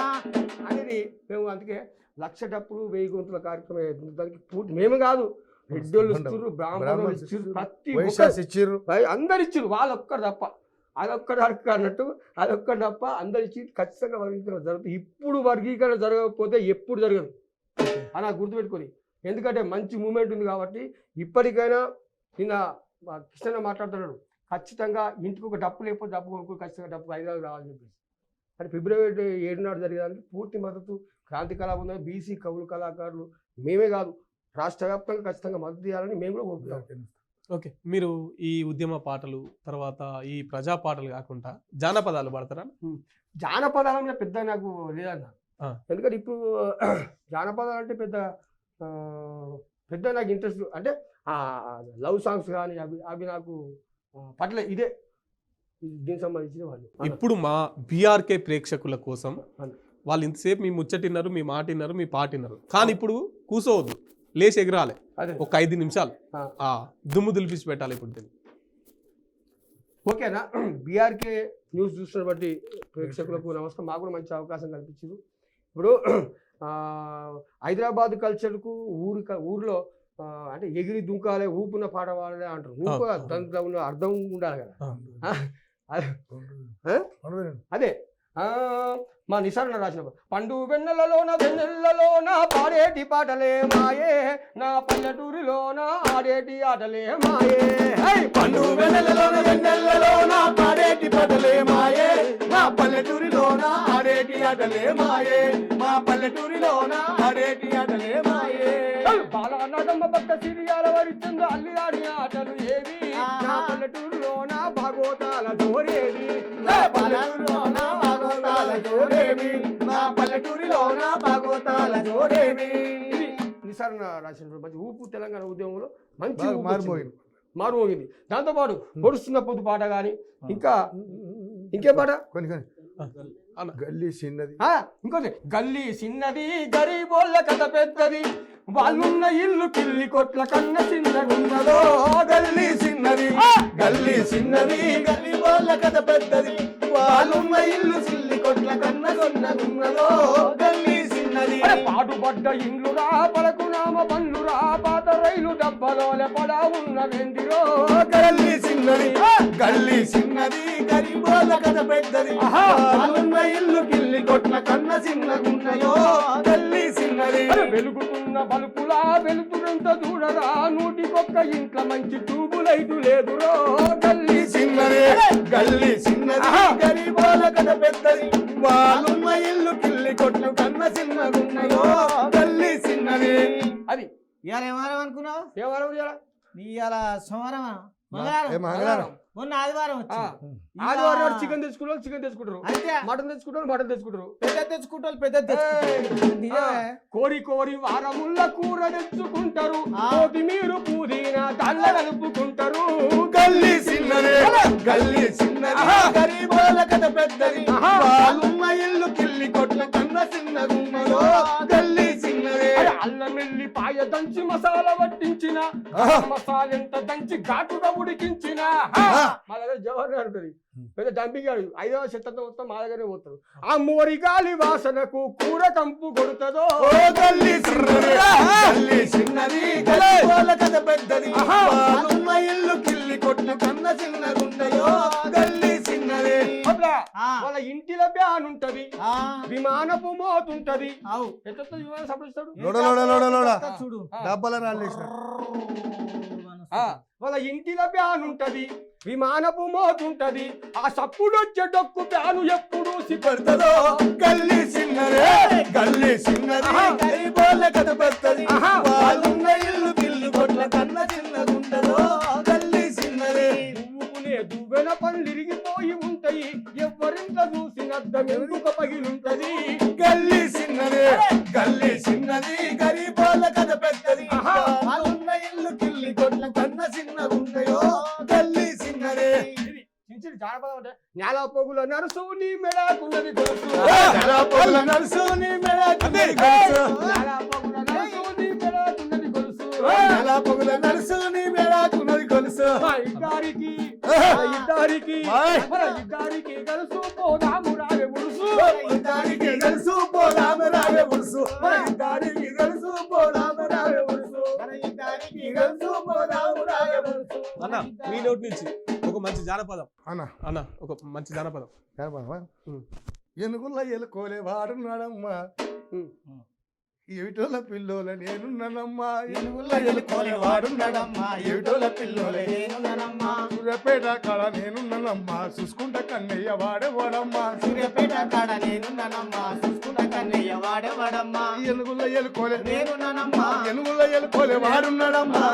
అనేది మేము అందుకే 1,00,000 డప్పులు 1000 గొంతుల కార్యక్రమం అవుతుంది. దానికి పూర్తి మేము కాదు రెడ్డోళ్ళు ఇస్తున్నారు, బ్రాహ్మణులు ఇచ్చారు, ప్రతి అందరు ఇచ్చారు, వాళ్ళొక్కరు తప్ప అదొక్కడు అడక అన్నట్టు అదొక్కడు తప్ప అందరు ఇచ్చి ఖచ్చితంగా వర్గీకరణ జరుగుతుంది. ఇప్పుడు వర్గీకరణ జరగకపోతే ఎప్పుడు జరగదు అలా గుర్తుపెట్టుకొని, ఎందుకంటే మంచి మూమెంట్ ఉంది కాబట్టి ఇప్పటికైనా నిన్న కృష్ణ మాట్లాడుతున్నాడు, ఖచ్చితంగా ఇంటికి ఒక డప్పు లేకపోతే డప్పు కొనుక్కు ఖచ్చితంగా డప్పు హైదరాబాద్ రావాలని చెప్పేసి. అని ఫిబ్రవరి 7 నాడు జరిగేదానికి పూర్తి మద్దతు క్రాంతి కళాబంధం బీసీ కవులు కళాకారులు మేమే కాదు రాష్ట్ర వ్యాప్తంగా ఖచ్చితంగా మద్దతు ఇవ్వాలని మేము కూడా కోరుకుంటాం. ఓకే, మీరు ఈ ఉద్యమ పాటలు తర్వాత ఈ ప్రజా పాటలు కాకుండా జానపదాలు పాడతారా? జానపదాల మీద పెద్ద నాకు లేదన్న, ఎందుకంటే ఇప్పుడు జానపదాలు అంటే పెద్ద నాకు ఇంట్రెస్ట్ అంటే లవ్ సాంగ్స్ కానీ అవి అవి నాకు పట్ల ఇదే దీనికి సంబంధించిన వాళ్ళు. ఇప్పుడు మా బీఆర్కే ప్రేక్షకుల కోసం వాళ్ళు ఇంతసేపు మీ ముచ్చటిన్నారు, మీ మాట విన్నారు, మీ పాట విన్నారు, కానీ ఇప్పుడు కూసోవద్దు, లేచి ఎగరాలి ఒక 5 నిమిషాలు దుమ్ము దులిపించి పెట్టాలి ఇప్పుడు దీన్ని. ఓకేనా? బీఆర్కే న్యూస్ చూస్తున్న బట్టి ప్రేక్షకులకు నమస్కారం. మాకు కూడా మంచి అవకాశం కల్పించింది. ఇప్పుడు హైదరాబాద్ కల్చర్కు ఊరిలో అంటే ఎగిరి దుంకాలే ఊపున పాట పాడాలే అంటారు. ఊపు దాంట్లో ఉన్న అర్థం ఉండాలి కదా. అదే మా నిసారణ రాసిన పండు వెన్నెలలోన వెన్నెలలోన పాడేటి పాటలే మాయే, నా పల్లెటూరిలోన ఆడేటి ఆటలే మాయే. పండు వెన్నెలలోన వెన్నెలలోన పాడేటి పాటలే మాయే, నా పల్లెటూరిలోన ఆడేటి ఆటలే మాయే, మా పల్లెటూరిలోన ఆడేటి ఆటలే మాయే. బాలనాగమ్మ భక్త సిరియాల వరిస్తుందో అల్లి ఆడిన ఆటలు ఏవి, నా పల్లెటూరులోన భాగవతాల జోరేవి, నా పల్లెటూరిలోన భాగవతాల జోరేవి, నా పల్లెటూరిలోన భాగవతాల జోరేవి. నిసారణ రాసిన మంచి ఊపు తెలంగాణ ఉద్యమంలో మంచి మారుమోగింది. దాంతోపాటు పొడుస్తున్న పొద్దు పాట కానీ ఇంకే పాట గల్లీ చిన్నది, ఇంకోటి గల్లీ చిన్నది గరీబోళ్ళ కథ పెద్దది, వాళ్ళున్న ఇల్లు కిల్లి కొట్ల కన్న చిన్నగున్నదో. గల్లీ చిన్నది గల్లీ చిన్నది గరీబోళ్ళ కథ పెద్దది, వాళ్ళున్న ఇల్లు చిల్లి కొట్ల కన్న చిన్నగున్నదో. గల్లీ చిన్నది పాటుపడ్డ ఇండ్లురా పడకునామ బండ్లురా పాత రైలు డబ్బలోనే పడా ఉన్న వెండిరో. గల్లీ చిన్నది గల్లీ చిన్నది గరీబోళ్ళ కథ పెద్దది, వాళ్ళున్న ఇల్లు కిల్లి కొట్ల కన్న చిన్నగున్నదో. గల్లీ చిన్నది వెలుగుతున్న బలుపులా వెలుతురంత చూడరా, నూటికొక్క ఇంట్లో మంచి ట్యూబులైటు లేదురో. గల్లీ చిన్నది గల్లీ చిన్నది గరీబోళ్ళ కథ పెద్దది, వాళ్ళున్న ఇల్లు కిల్లి కొట్ల కన్న చిన్నగున్నదో. గల్లీ చిన్నది. అది ఇవాళ ఏమారం అనుకున్నావు? ఏవారం ఇవాళ సోమవారమా మంగళవారం మొన్న ఆదివారం ఆదివారం చికెన్ తెచ్చుకుంటారు చికెన్ తెచ్చుకుంటారు, మటన్ తెచ్చుకుంటారు మటన్ తెచ్చుకుంటారు, పెద్ద తెచ్చుకుంటారు పెద్ద కోరి కోరి వారముల్ల కూర తెచ్చుకుంటారు, కొత్తిమీర పుదీనా దాళ్ళ కలుపుకుంటారు. గల్లీ చిన్నది గల్లీ చిన్నది గరీబోళ్ళ కథ పెద్దది, వాళ్ళున్న ఇల్లు కిల్లి కొట్ల కన్న చిన్నగున్నదో. గల్లీ చిన్నది అల్లం వెల్లి పాయ దంచి మసాలా వడ్డించిన, మసాలా ఎంత దంచి ఘాటుగా ఉడికించిన మా దగ్గర జవహర్ ఉంటుంది పెద్ద డంపింగ్ గాడు 5వ శతాబ్దం మొత్తం మా దగ్గరే పోతారు. ఆ మోరి గాలి వాసనకు కూర కంపు కొడుతుందో. గల్లీ చిన్నది గల్లీ చిన్నది గరీబోళ్ళ కథ పెద్దది, వాళ్ళున్న ఇల్లు కిల్లి కొట్ల కన్న చిన్నగున్నదో. గల్లీ చిన్నది వాళ్ళ ఇంటిలో ప్యాన్ ఉంటది ఆ, విమానపు మోతుంటది అవు. ఎట్లా విమానం సపడిస్తాడు లోడ, లోడ, లోడ, లోడ. చూడు డబ్బాల రాళ్ళేసిన వాళ్ళ ఇంటిలో ప్యాన్ ఉంటది విమానపు మోతుంటది ఆ సప్పుడు వచ్చే డొక్కు ప్యాను ఎప్పుడు పడుతుందో గల్లీ చిన్నదే గల్లీ చిన్నది గరీబోళ్ళ కథ పెద్దది వాళ్ళున్న ఇల్లు కిల్లి కొట్ల కన్న చిన్నదుంటదో గల్లీ చిన్నదే పువ్వుకునే దువ్వెన పనులు ఇరిగిపోయి ఉంటాయి ఎవరింత చూసినద్దం ఎందుకు పగిలుంటది గల్లీ చిన్నదే గల్లీ చిన్నది గరీబోళ్ళ కథ పెద్దది వాళ్ళున్న ఇల్లు కిల్లి కొట్ల కన్న చిన్నదుంటాయో గల్లీ చిన్నదే చిన్న జానపదం అంటే నేల పొగుల నరుసు నీ మెడాకున్నది గొలుసు పొల్ల నడుసు నీ మెడకున్నది గొలుసు నేల పొగుల నరుసు నీ మెడాకున్నది గొలుసు నెల పొగల నడుసు నీ మెడకున్నది గొలుసు మా ఇద్దరికి గలుసు పోదాము రావే ముడుసు ఇద్దరికి గలుసు పోదాము రావే ఉరుసు ఇద్దరికి గలుసు పోదాము రావే ఉరుసు ఇద్దరికి గలుసు పోదాము రావే ఉరుసు అన్న మీ నోటి నుంచి ఒక మంచి జానపదం అన్న ఒక మంచి జానపదం ఎనుగుల్ల ఎలుకోలే వాడున్నాడమ్మా ఏమిటోల పిల్లోల నేనున్నానమ్మా ఎనుగుల్ల ఎలుకోలే వాడున్నాడమ్మా ఏటోల పిల్లోలే నేనున్నానమ్మా సూర్యాపేట కాడ నేనున్నానమ్మా చూసుకుంటా కన్నయ్య వాడేవాడమ్మా సూర్యాపేట కాడ నేనున్నానమ్మా చూసుకుంటా కన్నయ్య వాడేవాడమ్మా ఎనుగుల్ల ఎలుకోలే నేనున్నానమ్మా ఎనుగుల్ల ఎలుకోలే వాడున్నాడమ్మా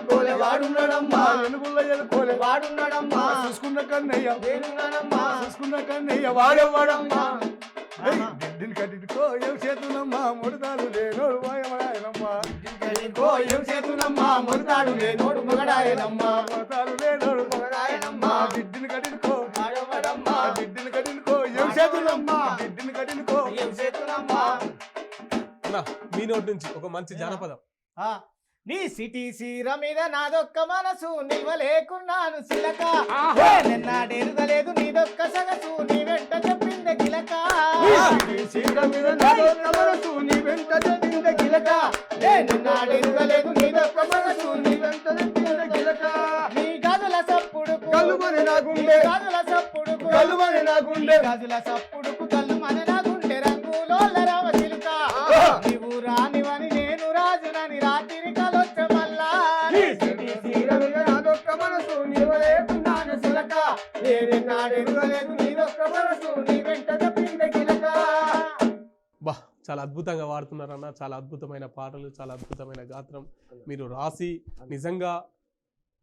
కోలే వాడున్నాడమ్మా ఎనుగుల్ల ఎలుకోలే వాడున్నాడమ్మా చూసుకున్న కన్నయ్య నేనున్నానమ్మా చూసుకున్న కన్నయ్య వాడేవాడమ్మా దిడ్డిని కట్టికో ఏం చేతునమ్మా ముడతాలు లేనోడు వాయమరాయనమ్మా ఏం చేతునమ్మా ముడతాడు లేనోడు మొగడాయనమ్మా ముడతాలు లేనోడు మొగడాయనమ్మా దిడ్డిని కట్టికో వాడవాడమ్మా దిడ్డిని కట్టికో ఏం చేతునమ్మా దిడ్డిని కట్టికో ఏం చేతునమ్మా అన్న మీ నోటి నుంచి ఒక మంచి జానపదం ఆ, నీ సిటీ సీర మీద నాదొక్క మనసు నివ్వలేకున్నాను సిలక నిన్నాడెరుగలేదు నీదొక్క సగసు నీ వెంట చెప్పింది గిలక సీత మీద నాదొక్క మనసు నీ వెంట చెప్పింది గిలక నిన్నాడెరుగలేదు నీదొక్క మనసు నీ వెంట చెప్పింది గిలక నీ గదుల సప్పుడుకు కలుమని నా గుండె గదుల సప్పుడుకు కలుమని నా గుండె గదుల సప్పుడుకు కలుమని నా గుండె రంగులో రామ చిలుక నీవు రానివని నేను రాజునని రాత్రి కలొచ్చ మల్లా సీత మీద నాదొక్క మనసు నీవలేకున్నాను సిలక నేనెన్నాడెరుగలేదు నీదొక్క మనసు నీ వెంట చెప్పింది గిలక బా చాలా అద్భుతంగా వాడుతున్నారన్న చాలా అద్భుతమైన పాటలు చాలా అద్భుతమైన గాత్రం మీరు రాసి నిజంగా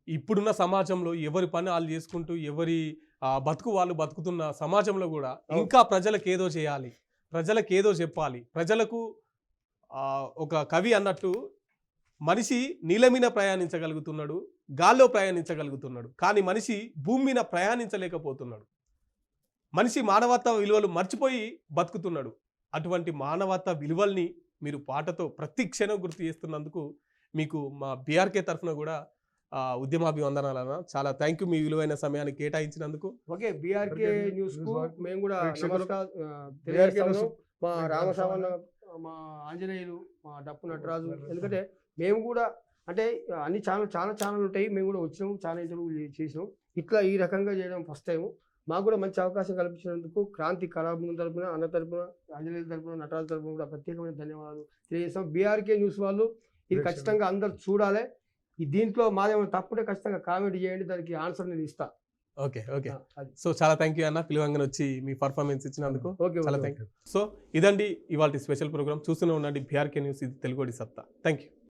ఇప్పుడున్న సమాజంలో ఎవరి పని వాళ్ళు చేసుకుంటూ ఎవరి బతుకు వాళ్ళు బతుకుతున్న సమాజంలో కూడా ఇంకా ప్రజలకు ఏదో చేయాలి ప్రజలకు ఏదో చెప్పాలి ప్రజలకు ఒక కవి అన్నట్టు మనిషి నీళ్ళ మీద ప్రయాణించగలుగుతున్నాడు గాల్లో ప్రయాణించగలుగుతున్నాడు కానీ మనిషి భూమి మీద ప్రయాణించలేకపోతున్నాడు మనిషి మానవత్వ విలువలు మర్చిపోయి బతుకుతున్నాడు అటువంటి మానవత్వ విలువల్ని మీరు పాటతో ప్రతి క్షణం గుర్తు చేస్తున్నందుకు మీకు మా బీఆర్కే తరఫున కూడా ఉద్యమాభివందనాలన్న చాలా థ్యాంక్ యూ మీ విలువైన సమయాన్ని కేటాయించినందుకు ఓకే బీఆర్కే న్యూస్ కు మేము కూడా ప్రేక్షకులకు తెలియజేస్తాము మా రామసావన్న మా ఆంజనేయులు మా డప్పు నటరాజు ఎందుకంటే మేము కూడా అంటే అన్ని చాలా ఛానల్ ఉంటాయి మేము కూడా వచ్చినాము చాలా ఇంటర్వ్యూ చేసినాం ఇట్లా ఈ రకంగా చేయడం ఫస్ట్ టైం మాకు కూడా మంచి అవకాశం కల్పించినందుకు క్రాంతి కళాబృందం తరపున అన్న తరపున ఆంజనేయుల తరపున నటరాజు తరపున కూడా ప్రత్యేకమైన ధన్యవాదాలు తెలియజేస్తాం బీఆర్కే న్యూస్ వాళ్ళు ఇది ఖచ్చితంగా అందరు చూడాలి దీంట్లో మాదేమైనా తప్పుడే ఖచ్చితంగా కామెంట్ చేయండి దానికి ఆన్సర్ నేను ఇస్తాను ఓకే ఓకే సో చాలా థ్యాంక్ యూ అన్న పిలువంగానే వచ్చి మీ పర్ఫార్మెన్స్ ఇచ్చినందుకు చాలా థ్యాంక్ యూ సో ఇదండి ఇవాళ స్పెషల్ ప్రోగ్రామ్ చూస్తూనే ఉండండి బీఆర్కే న్యూస్ ఇది తెలుగుడి సత్తా థ్యాంక్ యూ